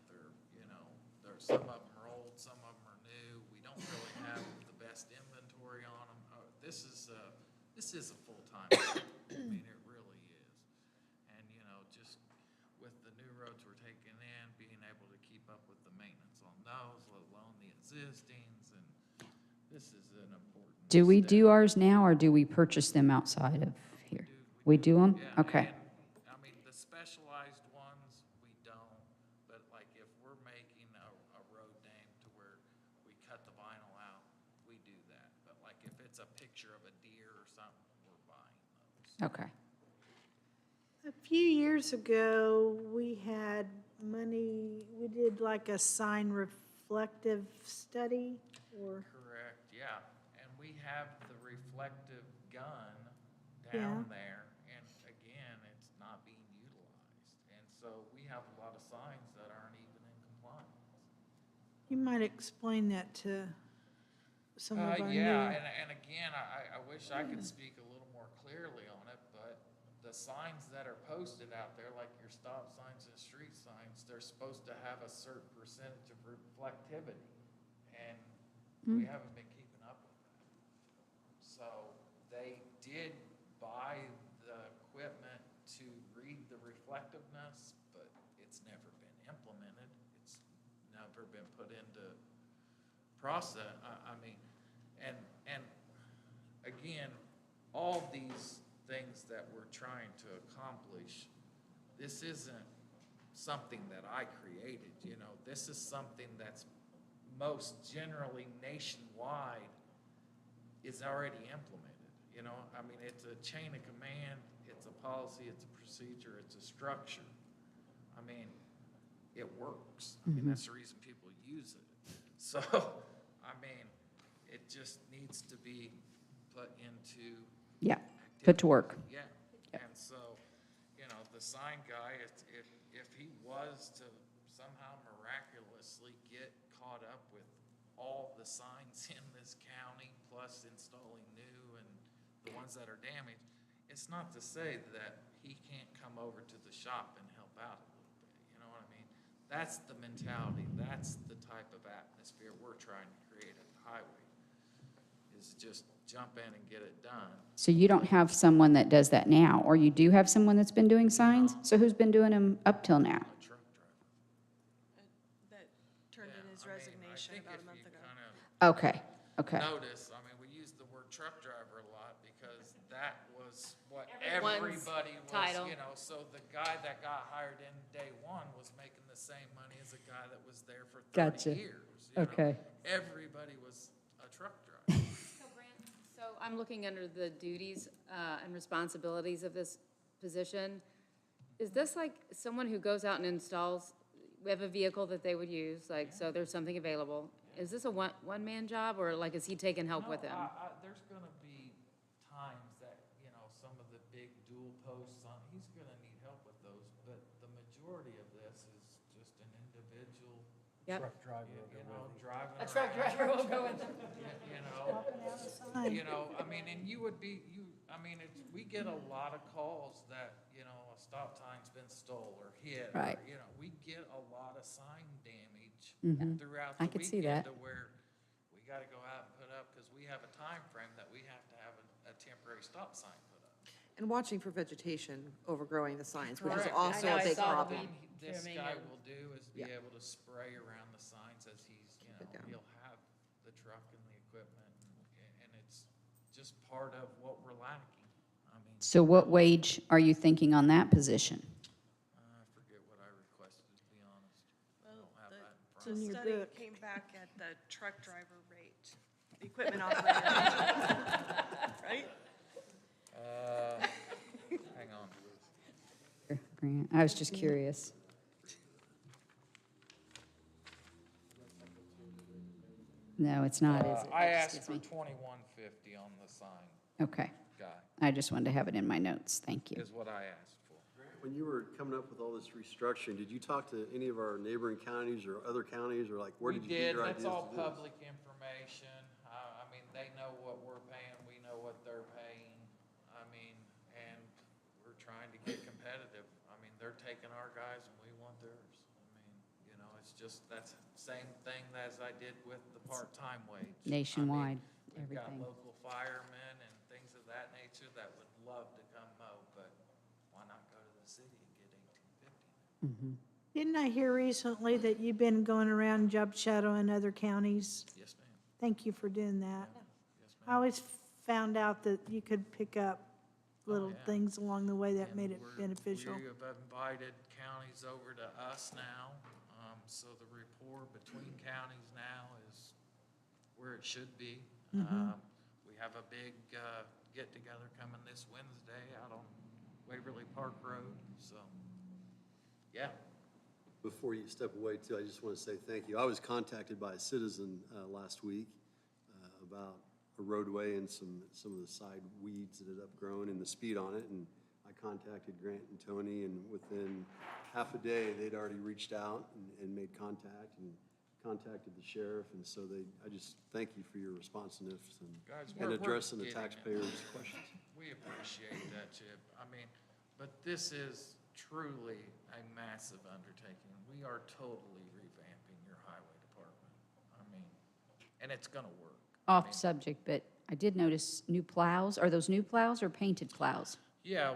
some of them are old, some of them are new. We don't really have the best inventory on them. This is a full-time job. I mean, it really is. And, just with the new roads we're taking in, being able to keep up with the maintenance on those, let alone the existings, and this is an important Do we step. do ours now, or do we purchase them outside of here? We do them? Yeah, Okay. and, I mean, the specialized ones, we don't, but like if we're making a road name to where we cut the vinyl out, we do that. But like if it's a picture of a deer or something, we're buying those. Okay. A few years ago, we had money, we did like a sign reflective study, or, Correct, yeah. And we have the reflective gun Yeah. down there, and again, it's not being utilized. And so we have a lot of signs that aren't even in compliance. you might explain that to some of our new. Yeah, and again, I wish I could speak a little more clearly on it, but the signs that are posted out there, like your stop signs and street signs, they're supposed to have a certain percentage of reflectivity, and we haven't been keeping up with that. So they did buy the equipment to read the reflectiveness, but it's never been implemented. It's never been put into process. I mean, and again, all these things that we're trying to accomplish, this isn't something that I created, this is something that's most generally nationwide is already implemented, I mean, it's a chain of command, it's a policy, it's a procedure, it's a structure. I mean, it works. I mean, that's the reason people use it. So, I mean, it just needs to be put into Yeah, put to work. yeah, and so, the sign guy, if he was to somehow miraculously get caught up with all the signs in this county, plus installing new and the ones that are damaged, it's not to say that he can't come over to the shop and help out a little bit, you know what I mean? That's the mentality, that's the type of atmosphere we're trying to create at the highway, is just jump in and get it done. So you don't have someone that does that now, or you do have someone that's been doing signs? So who's been doing them up till now? A truck driver. That turned in his Yeah, I mean, resignation I think about a if month you ago. Okay, okay. notice, I mean, we use the word truck driver a lot because that was what Everyone's everybody was, title. so the guy that got hired in day one was making the same money as a guy that was there for 30 Gotcha. years. Okay. Everybody was a truck driver. So I'm looking under the duties and responsibilities of this position. Is this like someone who goes out and installs, we have a vehicle that they would use, like, so there's something available. Is this a one-man job, or like, is he taking help with him? There's gonna be times that, some of the big dual posts on, he's gonna need help with those, but the majority of this is just an individual, Yep. Truck driver. driving A truck around. driver will go with him. I mean, and we get a lot of calls that, a stop sign's been stole or hit. Right. Or, we get a lot of sign damage throughout I the could see weekend that. to where we gotta go out and put up, because we have a time frame that we have to have a temporary stop sign put up. And watching for vegetation overgrowing the signs, which is Correct. also I know, a I big saw the problem. one. This Trimming guy and- will do is be Yeah. able to spray around the signs as he's, it down. he'll have the truck and the equipment, and it's just part of what we're lacking. I mean, So what wage are you thinking on that position? I forget what I requested, to be honest. I Well, don't have that in front The of me. your study book. came back at the truck driver rate, the equipment operator. Right? Hang on. Grant, I was just curious. No, it's not, is it? I asked Excuse for me. 2150 on the sign Okay, guy, I just wanted to have it in my notes, thank you. is what I asked for. When you were coming up with all this restructuring, did you talk to any of our neighboring counties or other counties, or like, where did you get your ideas That's all to do this? public information. I mean, they know what we're paying, we know what they're paying. trying to get competitive. I mean, they're taking our guys and we want theirs. I mean, you know, it's just, that's same thing as I did with the part-time wage. Nationwide, We've got everything. local firemen and things of that nature that would love to come mow, but why not go to the city and get $18.50? Didn't I hear recently that you've been going around job shadowing other counties? Yes, ma'am. Thank you for doing that. Yes, I always found out that you could pick up little yeah. things along the way that And made it we're- beneficial. We have invited counties over to us now, so the rapport between counties now is where it should be. We have a big get-together coming this Wednesday out on Waverly Park Road, so, yeah. Before you step away too, I just want to say thank you. I was contacted by a citizen last week about a roadway and some of the side weeds that had upgrown and the speed on it. And I contacted Grant and Tony, and within half a day, they'd already reached out and made contact and contacted the sheriff. And so I just thank you for your responsiveness Guys, and we're addressing the getting it. taxpayers' questions. We appreciate that, Chip. I mean, but this is truly a massive undertaking. We are totally revamping your highway department. I mean, and it's gonna work. Off subject, but I did notice new plows. Are those new plows or painted plows? Yeah,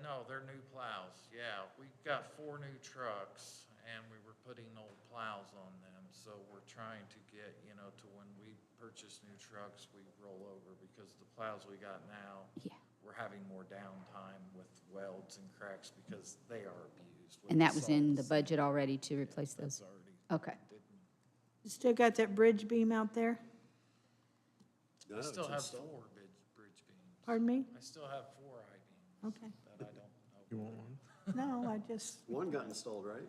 no, they're new plows. Yeah, we've got 4 new trucks and we were putting old plows on them. So we're trying to get, to when we purchase new trucks, we roll over because the plows we got now, Yeah. we're having more downtime with welds and cracks because they are abused. with And that the was in the salts. budget already to replace That's those? already. Okay. You still got that bridge beam out there? No, I it's still have installed. 4 bridge beams. Pardon me? I still have 4 I-beams Okay. that I don't know. You want one? No, I just, One got installed, right?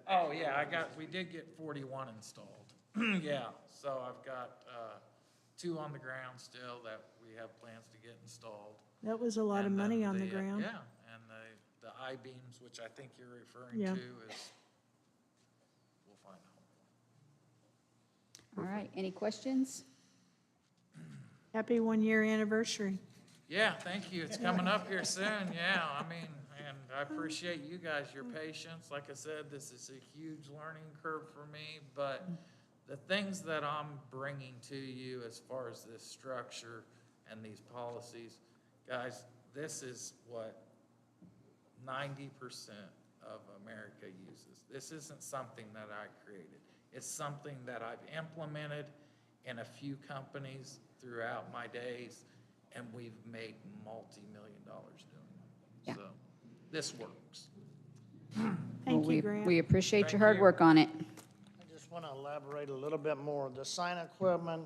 Oh, yeah, we did get 41 installed. Yeah, so I've got 2 on the ground still that we have plans to get installed. that was a lot of And then money on the ground. Yeah, and the I-beams, which I think you're referring Yeah. to, is, we'll find out. All right, any questions? Happy 1-year anniversary. Yeah, thank you. It's coming up here soon, yeah. I mean, and I appreciate you guys, your patience. Like I said, this is a huge learning curve for me, but the things that I'm bringing to you as far as this structure and these policies, guys, this is what 90% of America uses. This isn't something that I created. It's something that I've implemented in a few companies throughout my days, and we've made multi-million dollars doing it. Yeah. So this works. Thank Well, you, Grant. We appreciate your Thank hard you. work on it. I just want to elaborate a little bit more. The sign equipment,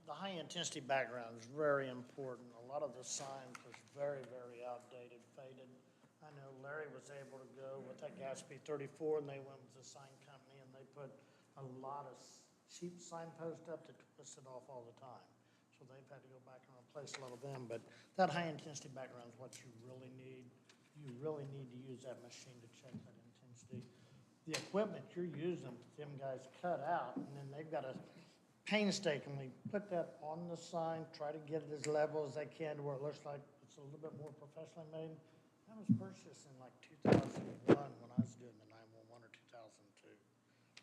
the high-intensity background is very important. A lot of the signs are very, very outdated, faded. I know Larry was able to go with that Gatsby 34, and they went with the sign company, and they put a lot of cheap signposts up that twisted off all the time. So they've had to go back and replace a lot of them. But that high-intensity background is what you really need. You really need to use that machine to check that intensity. The equipment you're using, them guys cut out, and then they've got to painstakingly put that on the sign, try to get it as level as they can to where it looks like it's a little bit more professionally made. That was purchased in like 2001 when I was doing the 911 or 2002.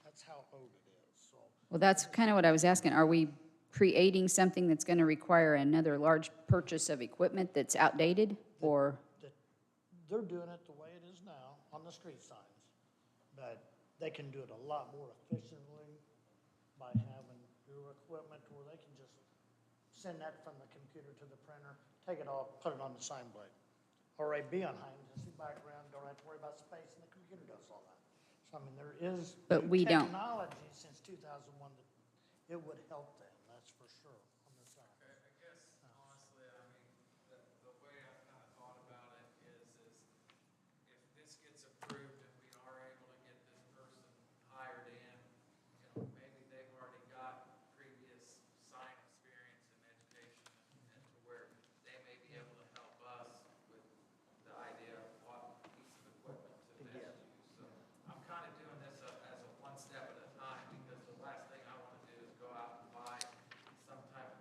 That's how old it is, so. Well, that's kind of what I was asking. Are we creating something that's going to require another large purchase of equipment that's outdated, or? They're doing it the way it is now on the street signs, but they can do it a lot more efficiently by having your equipment where they can just send that from the computer to the printer, take it off, put it on the sign blade. Or a be on high-intensity background, don't have to worry about space, and the computer does all that. So, I mean, there is But we new don't. technology since 2001 that it would help them, that's for sure, on the side. I guess honestly, I mean, the way I kind of thought about it is if this gets approved and we are able to get this person hired in, maybe they've already got previous sign experience and education and to where they may be able to help us with the idea of what piece of equipment to best use. So I'm kind of doing this as a one step at a time because the last thing I want to do is go out and buy some type of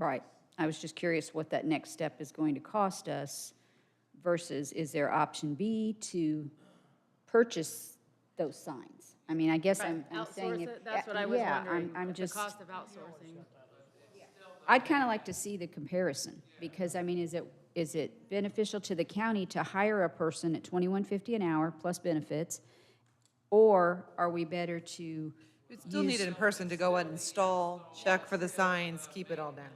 Right. I was just curious what that next step is going to cost us versus is there option B to purchase those signs? I mean, I guess I'm saying Outsource if. it, that's what I was yeah, wondering. I'm the just, cost of outsourcing. I'd kind of like to see the comparison, because, I mean, is it beneficial to the county to hire a person at $21.50 an hour plus benefits? Or are we better to You'd still need it in person to go and install, check for the signs, keep it all down.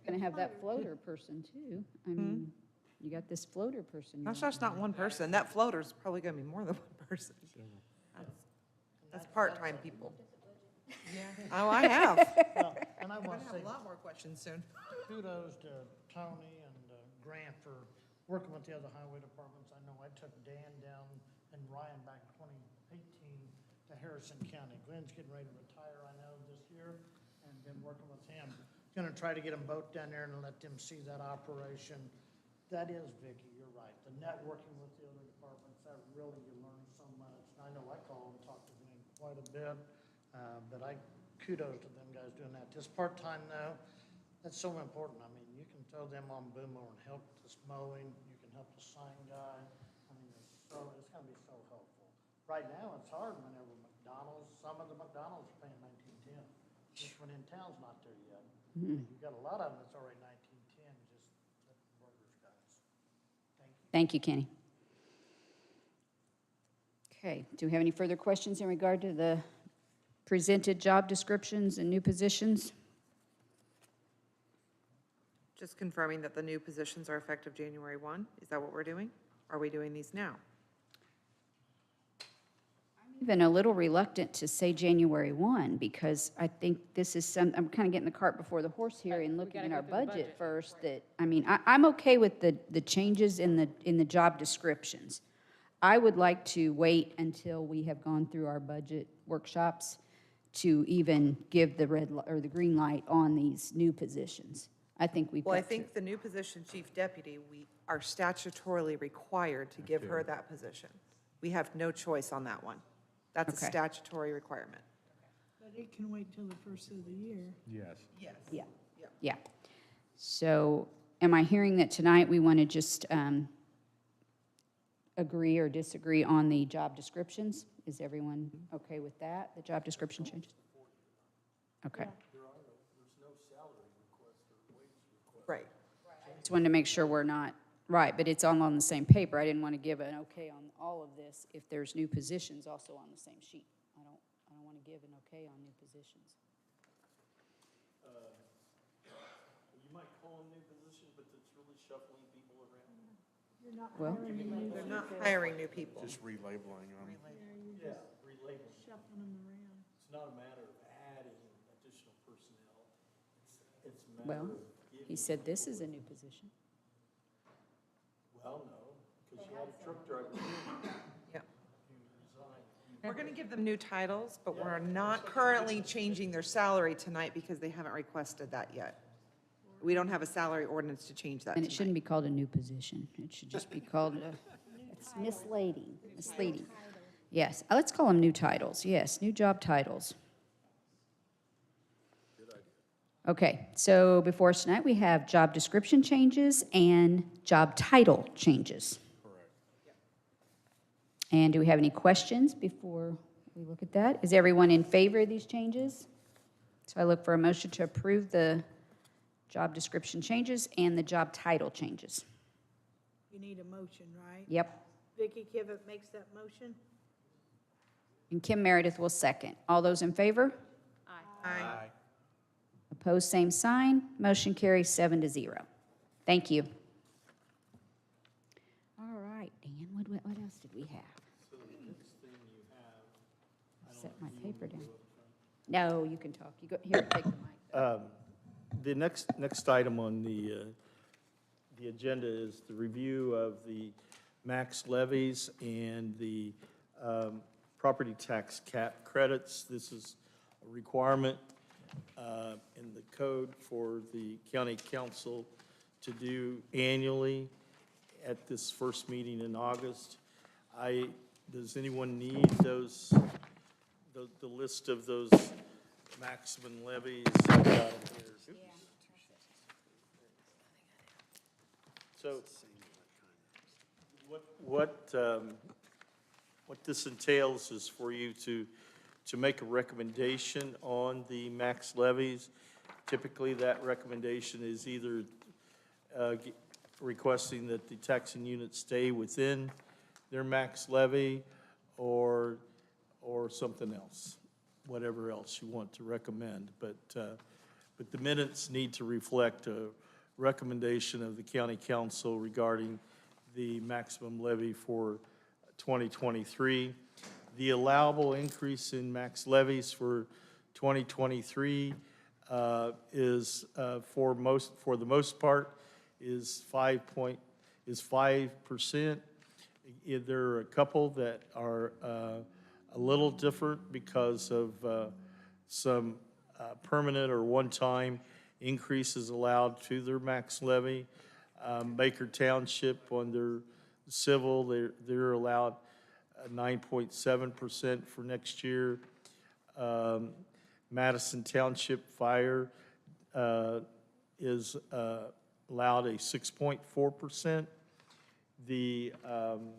going to have that floater person too? I mean, you got this floater person. That's just not one person. That floater's probably gonna be more than one person. That's part-time people. Oh, I have. Well, and I I'm want gonna to have say a lot more questions soon. kudos to Tony and Grant for working with the other highway departments. I know I took Dan down and Ryan back in 2018 to Harrison County. Glenn's getting ready to retire, I know, this year, and been working with him. Gonna try to get them both down there and let them see that operation. That is, Vicki, you're right. The networking with the other departments, that really, you learn so much. I know I call and talk to Glenn quite a bit, but I kudos to them guys doing that. This part-time though, that's so important. I mean, you can throw them on Boomer and help this mowing, you can help the sign guy. I mean, it's gonna be so helpful. Right now, it's hard whenever McDonald's, some of the McDonald's are paying $19.10. This one in town's not there yet. You've got a lot of them that's already $19.10, just the burgers guys. Thank you, Kenny. Okay, do we have any further questions in regard to the presented job descriptions and new positions? Just confirming that the new positions are effective January 1. Is that what we're doing? Are we doing these now? Even a little reluctant to say January 1, because I think this is I'm kind of getting the cart before the horse here and looking at our budget first, that, I mean, I'm okay with the changes in the job descriptions. I would like to wait until we have gone through our budget workshops to even give the or the green light on these new positions. I think we've got Well, I to. think the new position, chief deputy, we are statutorily required to give her that position. We have no choice on that one. That's a Okay. statutory requirement. But it can wait till the first of the year. Yes. Yes. Yeah. Yep. Yeah. So am I hearing that tonight we want to just agree or disagree on the job descriptions? Is everyone okay with that, the job description changes? Okay. Right. Just wanted to make sure we're not, right, but it's all on the same paper. I didn't want to give an okay on all of this if there's new positions also on the same sheet. I don't want to give an okay on new positions. You might call them new positions, but it's really shuffling people around. You're not Well- hiring any They're new not people. hiring new people. Just relabeling them. Yeah, you're just Relabel. shuffling them around. It's not a matter of adding additional personnel. It's a matter Well, of he giving. said this is a new position. Well, no, because you had a truck driver Yep. who resigned. We're going to give them new titles, but we're not currently changing their salary tonight because they haven't requested that yet. We don't have a salary ordinance to change that And it tonight. shouldn't be called a new position. It should just be called, it's misleading, misleading. Yes, let's call them new titles. Yes, new job titles. Okay, so before us tonight, we have job description changes and job title changes. Correct. And do we have any questions before we look at that? Is everyone in favor of these changes? So I look for a motion to approve the job description changes and the job title changes. You need a motion, right? Yep. Vicki Kivett makes that motion? And Kim Meredith will second. All those in favor? Aye. Opposed, same sign. Motion carries 7-0. Thank you. All right, Dan, what else did we have? Set my paper down. No, you can talk. You go, here, take the mic. The next item on the agenda is the review of the max levies and the property tax cap credits. This is a requirement in the code for the county council to do annually at this first meeting in August. Does anyone need the list of those maximum levies. I've got 'em here. So what this entails is for you to make a recommendation on the max levies. Typically, that recommendation is either requesting that the taxing units stay within their max levy or something else, whatever else you want to recommend. But the minutes need to reflect a recommendation of the county council regarding the maximum levy for 2023. The allowable increase in max levies for 2023 is for the most part is 5%. There are a couple that are a little different because of some permanent or one-time increases allowed to their max levy. Baker Township on their civil, they're allowed 9.7% for next year. Madison Township Fire is allowed a 6.4%. The Monroe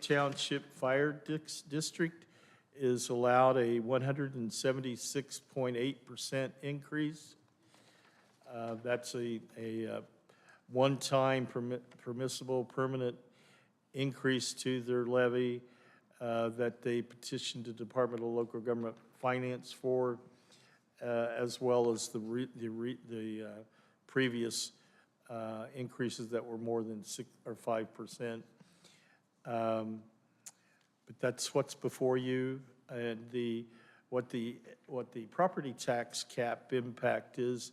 Township Fire District is allowed a 176.8% increase. That's a one-time permissible permanent increase to their levy that they petitioned the Department of Local Government Finance for, as well as the previous increases that were more than 6 or 5%. But that's what's before you, and what the property tax cap impact is.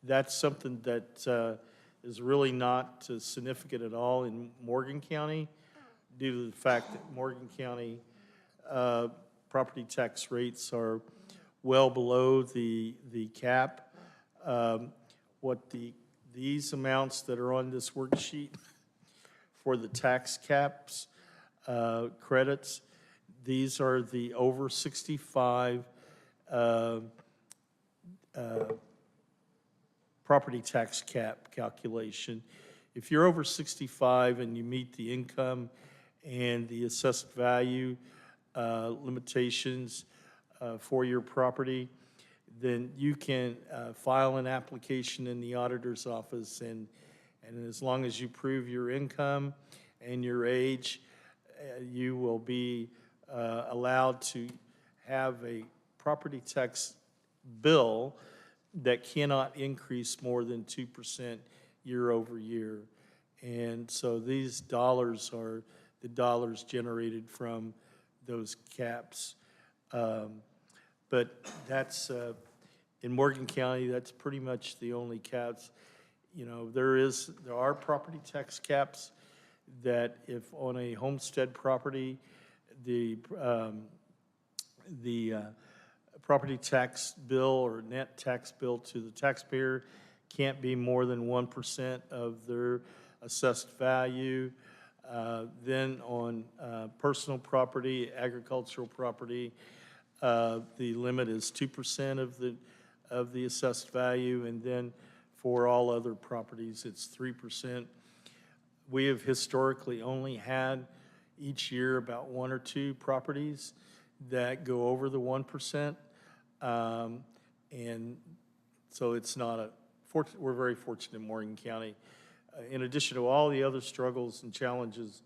That's something that is really not significant at all in Morgan County, due to the fact that Morgan County property tax rates are well below the cap. These amounts that are on this worksheet for the tax caps credits, these are the over 65 property tax cap calculation. If you're over 65 and you meet the income and the assessed value limitations for your property, then you can file an application in the auditor's office, and as long as you prove your income and your age, you will be allowed to have a property tax bill that cannot increase more than 2% year over year. And so these dollars are the dollars generated from those caps. But that's, in Morgan County, that's pretty much the only caps. You know, there are property tax caps that if on a homestead property, the property tax bill or net tax bill to the taxpayer can't be more than 1% of their assessed value. Then on personal property, agricultural property, the limit is 2% of the assessed value, and then for all other properties, it's 3%. We have historically only had each year about 1 or 2 properties that go over the 1%. And so it's not we're very fortunate in Morgan County. In addition to all the other struggles and challenges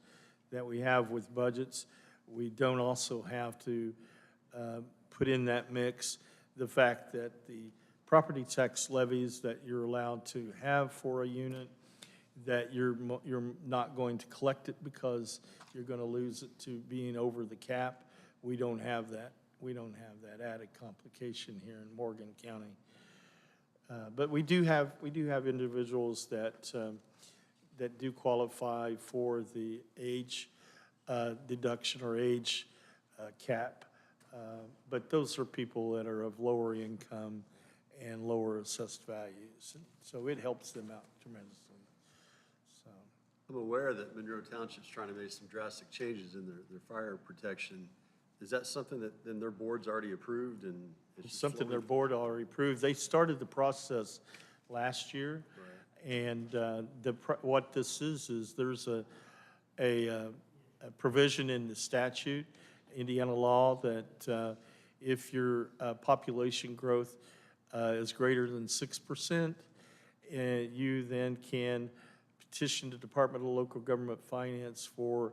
that we have with budgets, we don't also have to put in that mix the fact that the property tax levies that you're allowed to have for a unit, that you're not going to collect it because you're going to lose it to being over the cap. We don't have that. We don't have that added complication here in Morgan County. But we do have individuals that do qualify for the age deduction or age cap. But those are people that are of lower income and lower assessed values. And so it helps them out tremendously. So I'm aware that Monroe Township's trying to make some drastic changes in their fire protection Is that something that then their board's already approved and it's It's just something their flowing? board already approved. They started the process last year. And what this is there's a provision in the statute, Indiana law, that if your population growth is greater than 6%, you then can petition the Department of Local Government Finance for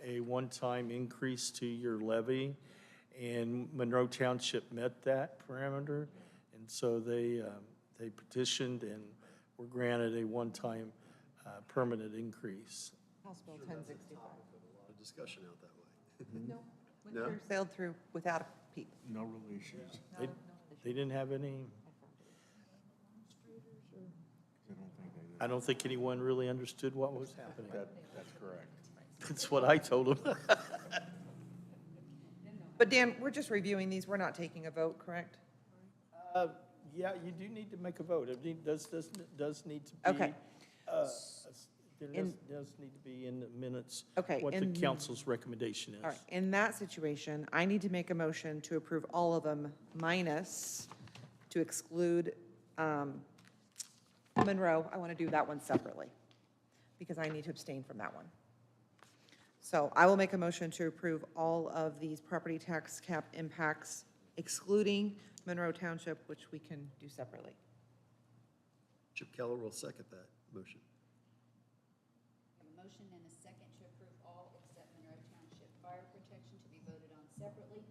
a one-time increase to your levy. And Monroe Township met that parameter, and so they petitioned and were granted a one-time permanent increase. House Bill 1065. A discussion out that way. No. No? Winter sailed through without a peep. No real issues. They didn't have any, I don't think anyone really understood what was happening. That's correct. That's what I told them. But Dan, we're just reviewing these, we're not taking a vote, correct? Yeah, you do need to make a vote. It does need to be. Okay. There In- does need to be in the minutes. Okay, What the in- council's recommendation is. All right, in that situation, I need to make a motion to approve all of them minus to exclude Monroe. I want to do that one separately because I need to abstain from that one. So I will make a motion to approve all of these property tax cap impacts excluding Monroe Township, which we can do separately. Chip Keller will second that motion. We have a motion and a second to approve all except Monroe Township fire protection to be voted on separately.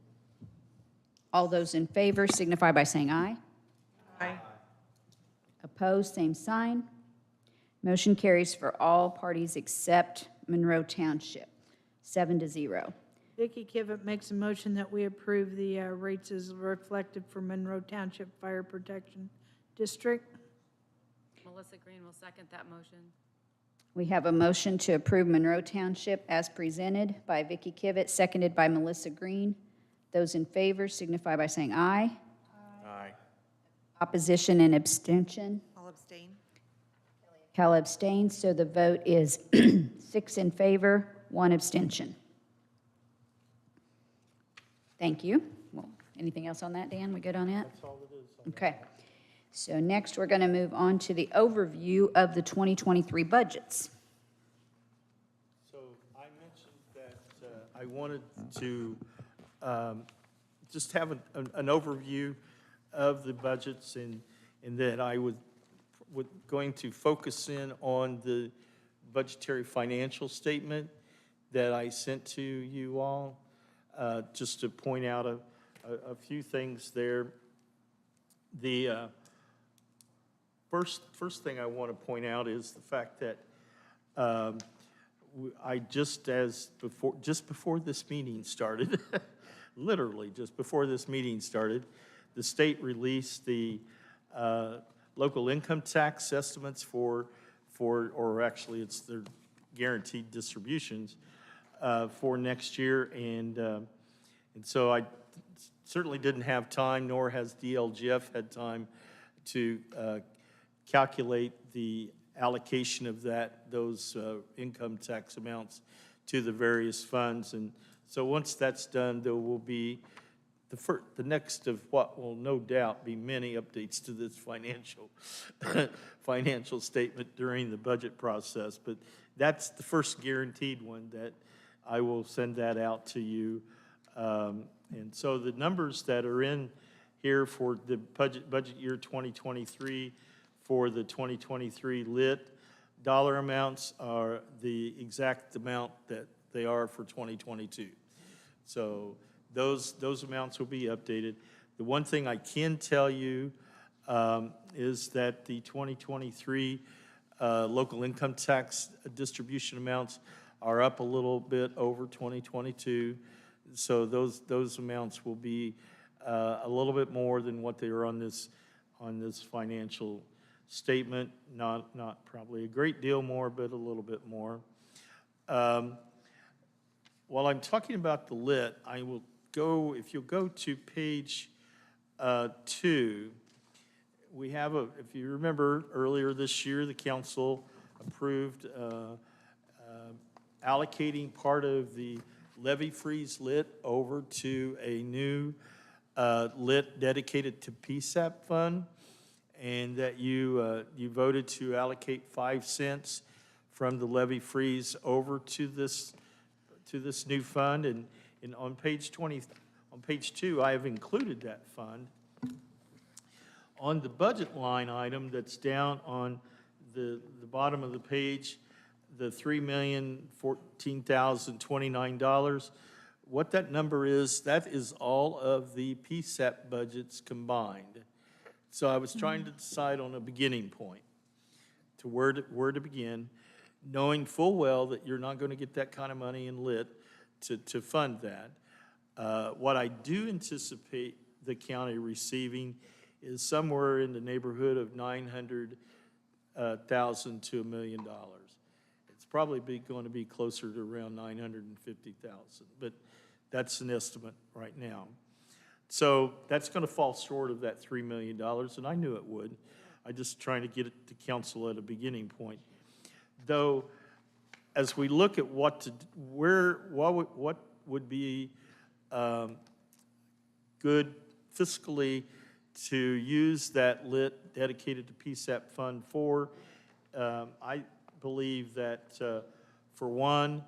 All those in favor signify by saying aye. Aye. Opposed, same sign. Motion carries for all parties except Monroe Township, 7-0. Vicki Kivett makes a motion that we approve the rates as reflected for Monroe Township Fire Protection District. Melissa Green will second that motion. We have a motion to approve Monroe Township as presented by Vicki Kivett, seconded by Melissa Green. Those in favor signify by saying aye. Aye. Opposition and abstention. I'll abstain. Cal abstains, so the vote is 6 in favor, 1 abstention. Thank you. Well, anything else on that, Dan? We good on that? That's all it is. Okay. So next, we're going to move on to the overview of the 2023 budgets. So I mentioned that I wanted to just have an overview of the budgets and that I would going to focus in on the budgetary financial statement that I sent to you all, just to point out a few things there. The first thing I want to point out is the fact that I just before this meeting started, literally just before this meeting started, the state released the local income tax estimates or actually it's their guaranteed distributions for next year, and so I certainly didn't have time, nor has DLGF had time to calculate the allocation of those income tax amounts to the various funds. And so once that's done, there will be the next of what will no doubt be many updates to this financial statement during the budget process. But that's the first guaranteed one that I will send that out to you. And so the numbers that are in here for the budget year 2023 for the 2023 lit dollar amounts are the exact amount that they are for 2022. So those amounts will be updated. The one thing I can tell you is that the 2023 local income tax distribution amounts are up a little bit over 2022. So those amounts will be a little bit more than what they are on this financial statement. Not probably a great deal more, but a little bit more. While I'm talking about the lit, I will go, if you'll go to page 2, we have if you remember earlier this year, the council approved allocating part of the levy freeze lit over to a new lit dedicated to PSAP fund, and that you voted to allocate 5 cents from the levy freeze over to this new fund. And on page 2, I have included that fund. On the budget line item that's down on the bottom of the page, the $3,014,029, what that number is, that is all of the PSAP budgets combined. So I was trying to decide on a beginning point to where to begin, knowing full well that you're not going to get that kind of money in lit to fund that. What I do anticipate the county receiving is somewhere in the neighborhood of $900,000 to $1 million. It's probably going to be closer to around $950,000, but that's an estimate right now. So that's going to fall short of that $3 million, and I knew it would. I'm just trying to get it to council at a beginning point. Though, as we look at what would be good fiscally to use that lit dedicated to PSAP fund for, I believe that, for one,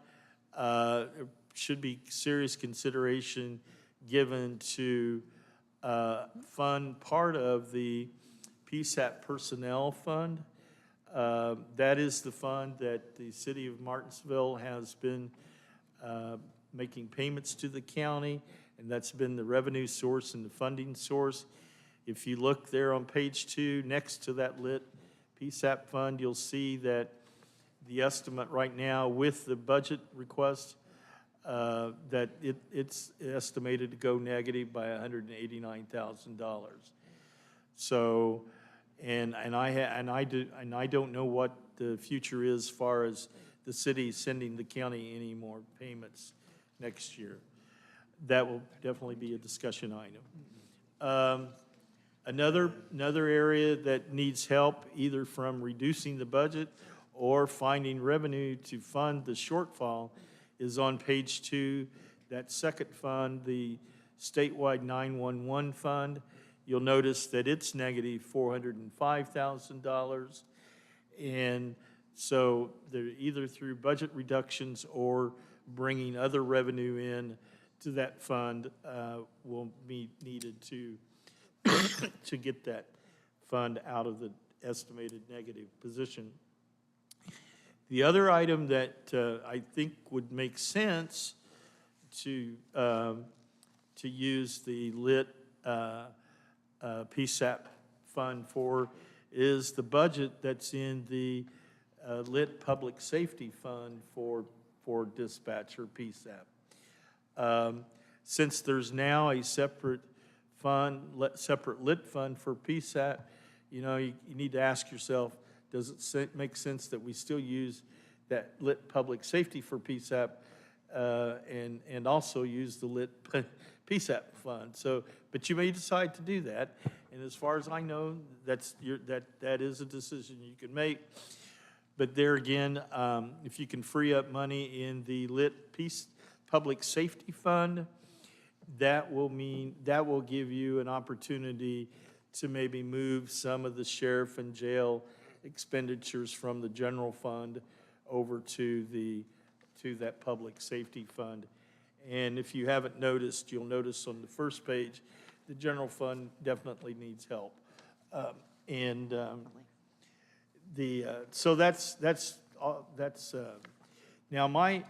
should be serious consideration given to fund part of the PSAP personnel fund. That is the fund that the city of Martinsville has been making payments to the county, and that's been the revenue source and the funding source. If you look there on page 2, next to that lit PSAP fund, you'll see that the estimate right now with the budget request, that it's estimated to go negative by $189,000. So, and I don't know what the future is as far as the city sending the county any more payments next year. That will definitely be a discussion item. Another area that needs help, either from reducing the budget or finding revenue to fund the shortfall, is on page 2, that second fund, the statewide 911 fund. You'll notice that it's negative $405,000. And so they're either through budget reductions or bringing other revenue in to that fund will be needed to get that fund out of the estimated negative position. The other item that I think would make sense to use the lit PSAP fund for is the budget that's in the lit public safety fund for dispatch or PSAP. Since there's now a separate lit fund for PSAP, you need to ask yourself, does it make sense that we still use that lit public safety for PSAP and also use the lit PSAP fund? So, but you may decide to do that, and as far as I know, that is a decision you can make. But there again, if you can free up money in the lit public safety fund, that will give you an opportunity to maybe move some of the sheriff and jail expenditures from the general fund over to that public safety fund. And if you haven't noticed, you'll notice on the first page, the general fund definitely needs help. So that's now my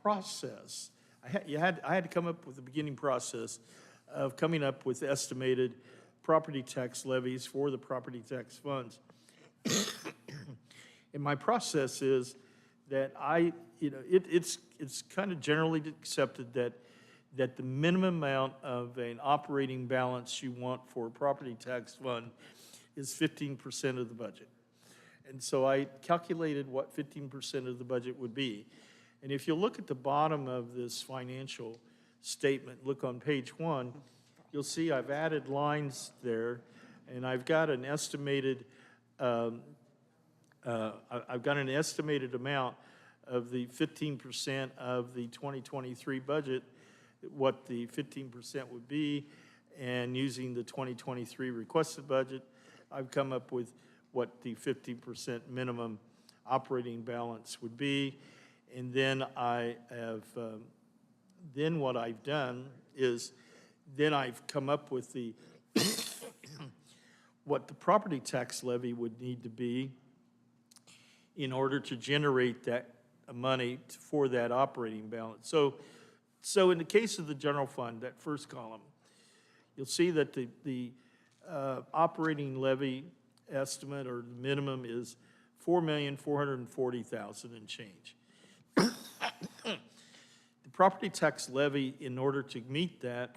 process. I had to come up with a beginning process of coming up with estimated property tax levies for the property tax funds. And my process is that it's kind of generally accepted that the minimum amount of an operating balance you want for a property tax fund is 15% of the budget. And so I calculated what 15% of the budget would be. And if you look at the bottom of this financial statement, look on page 1, you'll see I've added lines there, and I've got an estimated amount of the 15% of the 2023 budget, what the 15% would be, and using the 2023 requested budget, I've come up with what the 50% minimum operating balance would be. And then I have, then what I've done is, then I've come up with the, what the property tax levy would need to be in order to generate that money for that operating balance. So in the case of the general fund, that first column, you'll see that the operating levy estimate or minimum is $4,440,000 and change. The property tax levy, in order to meet that,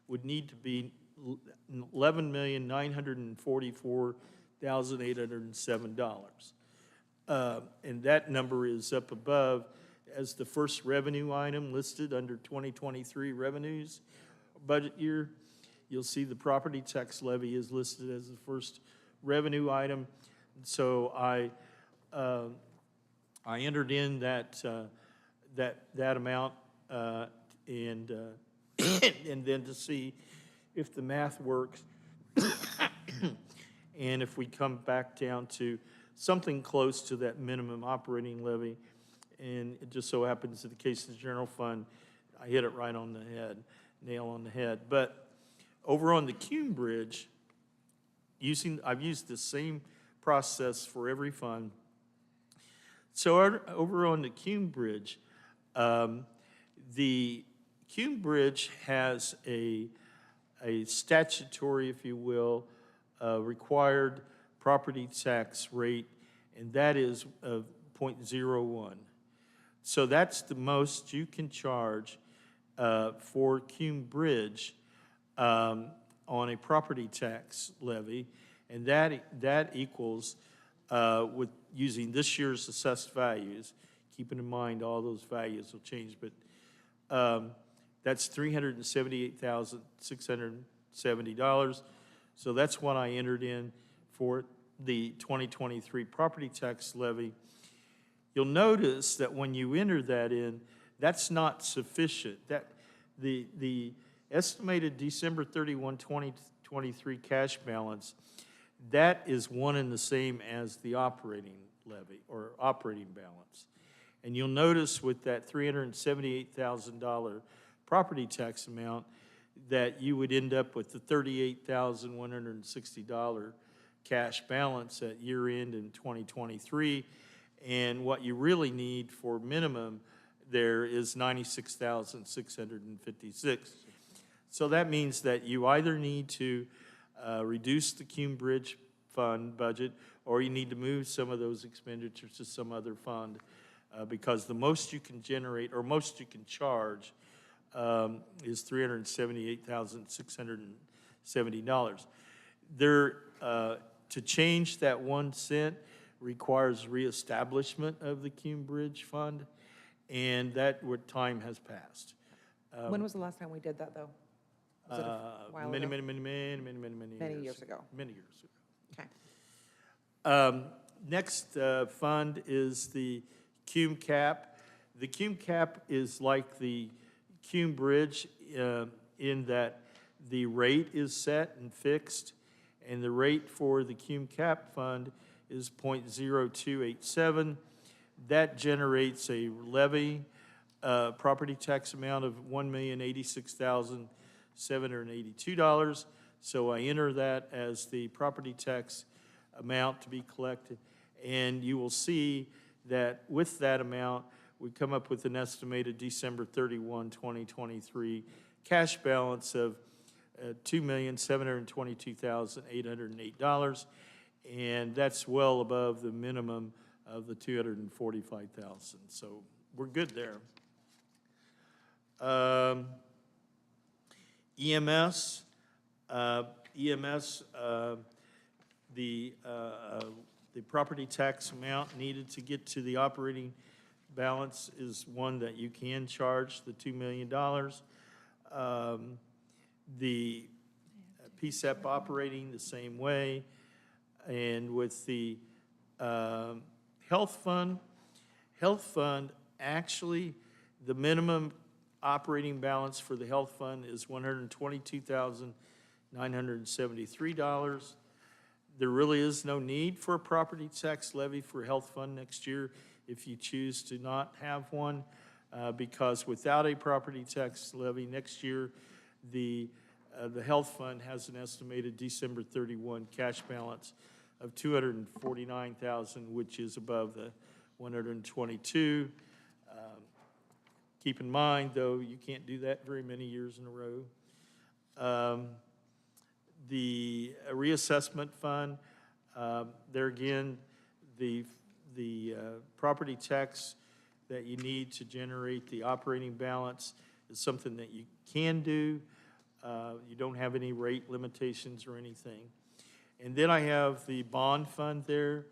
would need to be $11,944,807. And that number is up above as the first revenue item listed under 2023 revenues budget year. You'll see the property tax levy is listed as the first revenue item. So I entered in that amount and then to see if the math works and if we come back down to something close to that minimum operating levy. And it just so happens in the case of the general fund, I hit it right on the head, nail on the head. But over on the Cume Bridge, I've used the same process for every fund. So over on the Cume Bridge, the Cume Bridge has a statutory, if you will, required property tax rate, and that is 0.01. So that's the most you can charge for Cume Bridge on a property tax levy, and that equals, with using this year's assessed values, keeping in mind all those values will change, but that's $378,670. So that's what I entered in for the 2023 property tax levy. You'll notice that when you enter that in, that's not sufficient. That the estimated December 31, 2023 cash balance, that is one and the same as the operating levy or operating balance. And you'll notice with that $378,000 property tax amount that you would end up with the $38,160 cash balance at year end in 2023. And what you really need for minimum there is $96,656. So that means that you either need to reduce the Cume Bridge fund budget, or you need to move some of those expenditures to some other fund, because the most you can generate or most you can charge is $378,670. To change that 1 cent requires reestablishment of the Cume Bridge fund, and that time has passed. When was the last time we did that, though? Was it a while Many ago? years. Many years ago. Many years ago. Okay. Next fund is the Cume Cap. The Cume Cap is like the Cume Bridge in that the rate is set and fixed, and the rate for the Cume Cap fund is 0.0287. That generates a levy property tax amount of $1,086,782. So I enter that as the property tax amount to be collected. And you will see that with that amount, we come up with an estimated December 31, 2023 cash balance of $2,722,808. And that's well above the minimum of the $245,000. So we're good there. EMS, the property tax amount needed to get to the operating balance is one that you can charge, the $2 million. The PSEP operating the same way. And with the health Health fund, actually, the minimum operating balance for the health fund is $122,973. There really is no need for a property tax levy for health fund next year if you choose to not have one, because without a property tax levy next year, the health fund has an estimated December 31 cash balance of $249,000, which is above the 122. Keep in mind, though, you can't do that very many years in a row. The reassessment fund, there again, the property tax that you need to generate the operating balance is something that you can do. You don't have any rate limitations or anything. And then I have the bond fund there.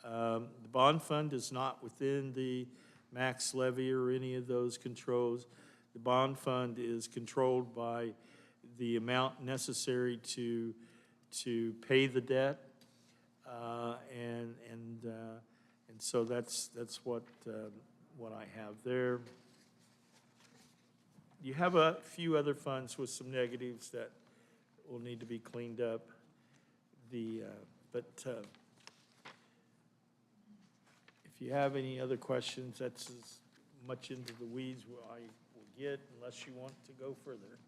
The bond fund is not within the max levy or any of those controls. The bond fund is controlled by the amount necessary to pay the debt, and so that's what I have there. You have a few other funds with some negatives that will need to be cleaned up. If you have any other questions, that's as much into the weeds I will get, unless you want to go further.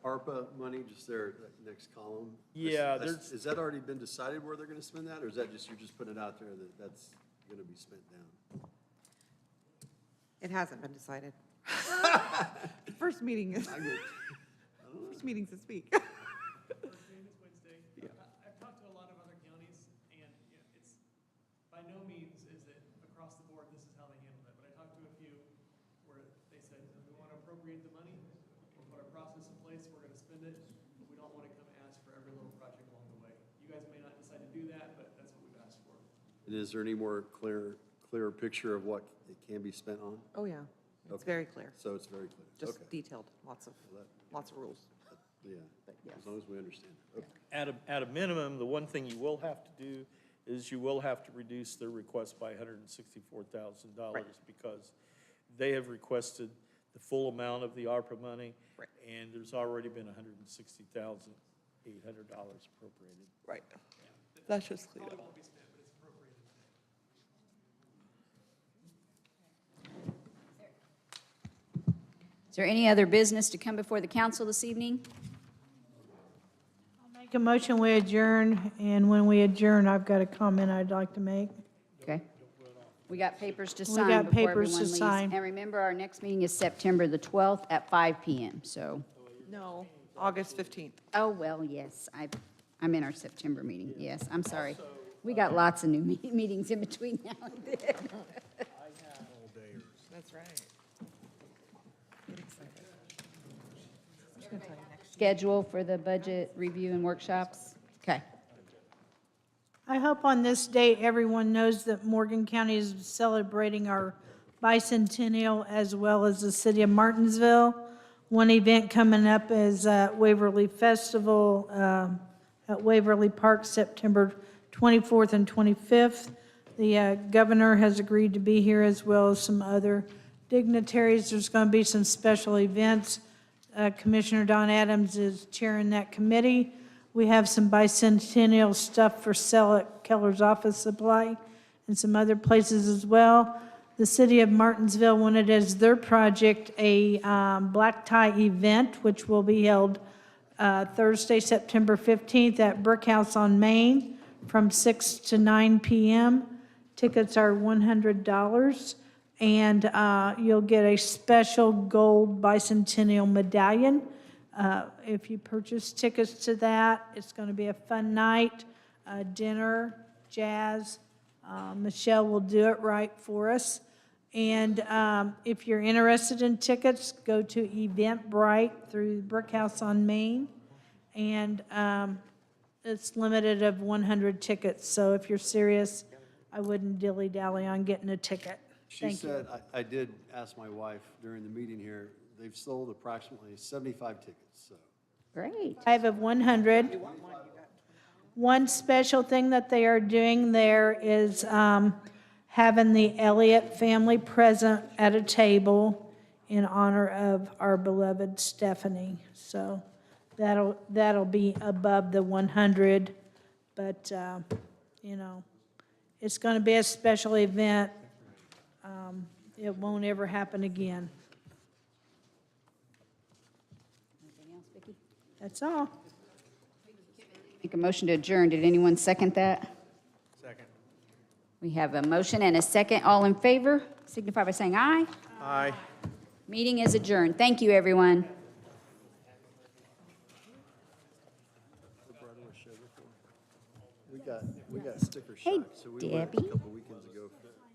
ARPA money, just there, that next column? Yeah, Has that already been decided where they're gonna spend that, or is that just, you're just putting it out there that that's gonna be spent down? It hasn't been decided. First meeting is, first meeting's this week. I've talked to a lot of other counties, and it's, by no means is it across the board, this is how they handle it. But I talked to a few where they said, we want to appropriate the money, we'll put a process in place, we're going to spend it, but we don't want to come ask for every little project along the way. You guys may not decide to do that, but that's what we've asked for. And is there any more clearer picture of what it can be spent on? Oh, yeah, it's Okay. very clear, So it's very clear. just Okay. detailed, lots of rules. Yeah, as long as we understand. Okay. At a minimum, the one thing you will have to do is you will have to reduce their request by $164,000 because they have requested the full amount of the ARPA money, and there's already been $160,800 appropriated. Right. That's just clear. Is there any other business to come before the council this evening? Make a motion, we adjourn, and when we adjourn, I've got a comment I'd like to make. Okay. We got papers to We sign got before papers everyone to leaves. sign. And remember, our next meeting is September the 12th at 5 PM, so. No, August 15th. Oh, well, yes, I'm in our September meeting, yes, I'm sorry. We got lots of new meetings in between now and then. That's right. Get excited. I'm just gonna tell you next. Schedule for the budget review and workshops? Okay. I hope on this date, everyone knows that Morgan County is celebrating our bicentennial as well as the city of Martinsville. One event coming up is Waverly Festival at Waverly Park, September 24th and 25th. The governor has agreed to be here as well as some other dignitaries. There's going to be some special events. Commissioner Don Adams is chairing that committee. We have some bicentennial stuff for sale at Keller's Office Supply and some other places as well. The city of Martinsville wanted as their project a black tie event, which will be held Thursday, September 15th at Brick House on Main from 6 to 9 p.m. Tickets are $100, and you'll get a special gold bicentennial medallion. If you purchase tickets to that, it's going to be a fun night, dinner, jazz. Michelle will do it right for us. And if you're interested in tickets, go to Eventbrite through Brick House on Main. And it's limited of 100 tickets. So if you're serious, I wouldn't dilly-dally on getting a ticket. She Thank you. said, I did ask my wife during the meeting here, they've sold approximately 75 tickets, so. Great. 5 of 100. One special thing that they are doing there is having the Elliott family present at a table in honor of our beloved Stephanie. So that'll be above the 100, but, it's going to be a special event. It won't ever happen again. Anything else, Vicki? That's all. Make a motion to adjourn. Did anyone second that? Second. We have a motion and a second. All in favor, signify by saying aye. Aye. Meeting is adjourned. Thank you, everyone. We got sticker Hey, shock, so we went Debbie. a couple weekends ago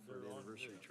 for an anniversary trip.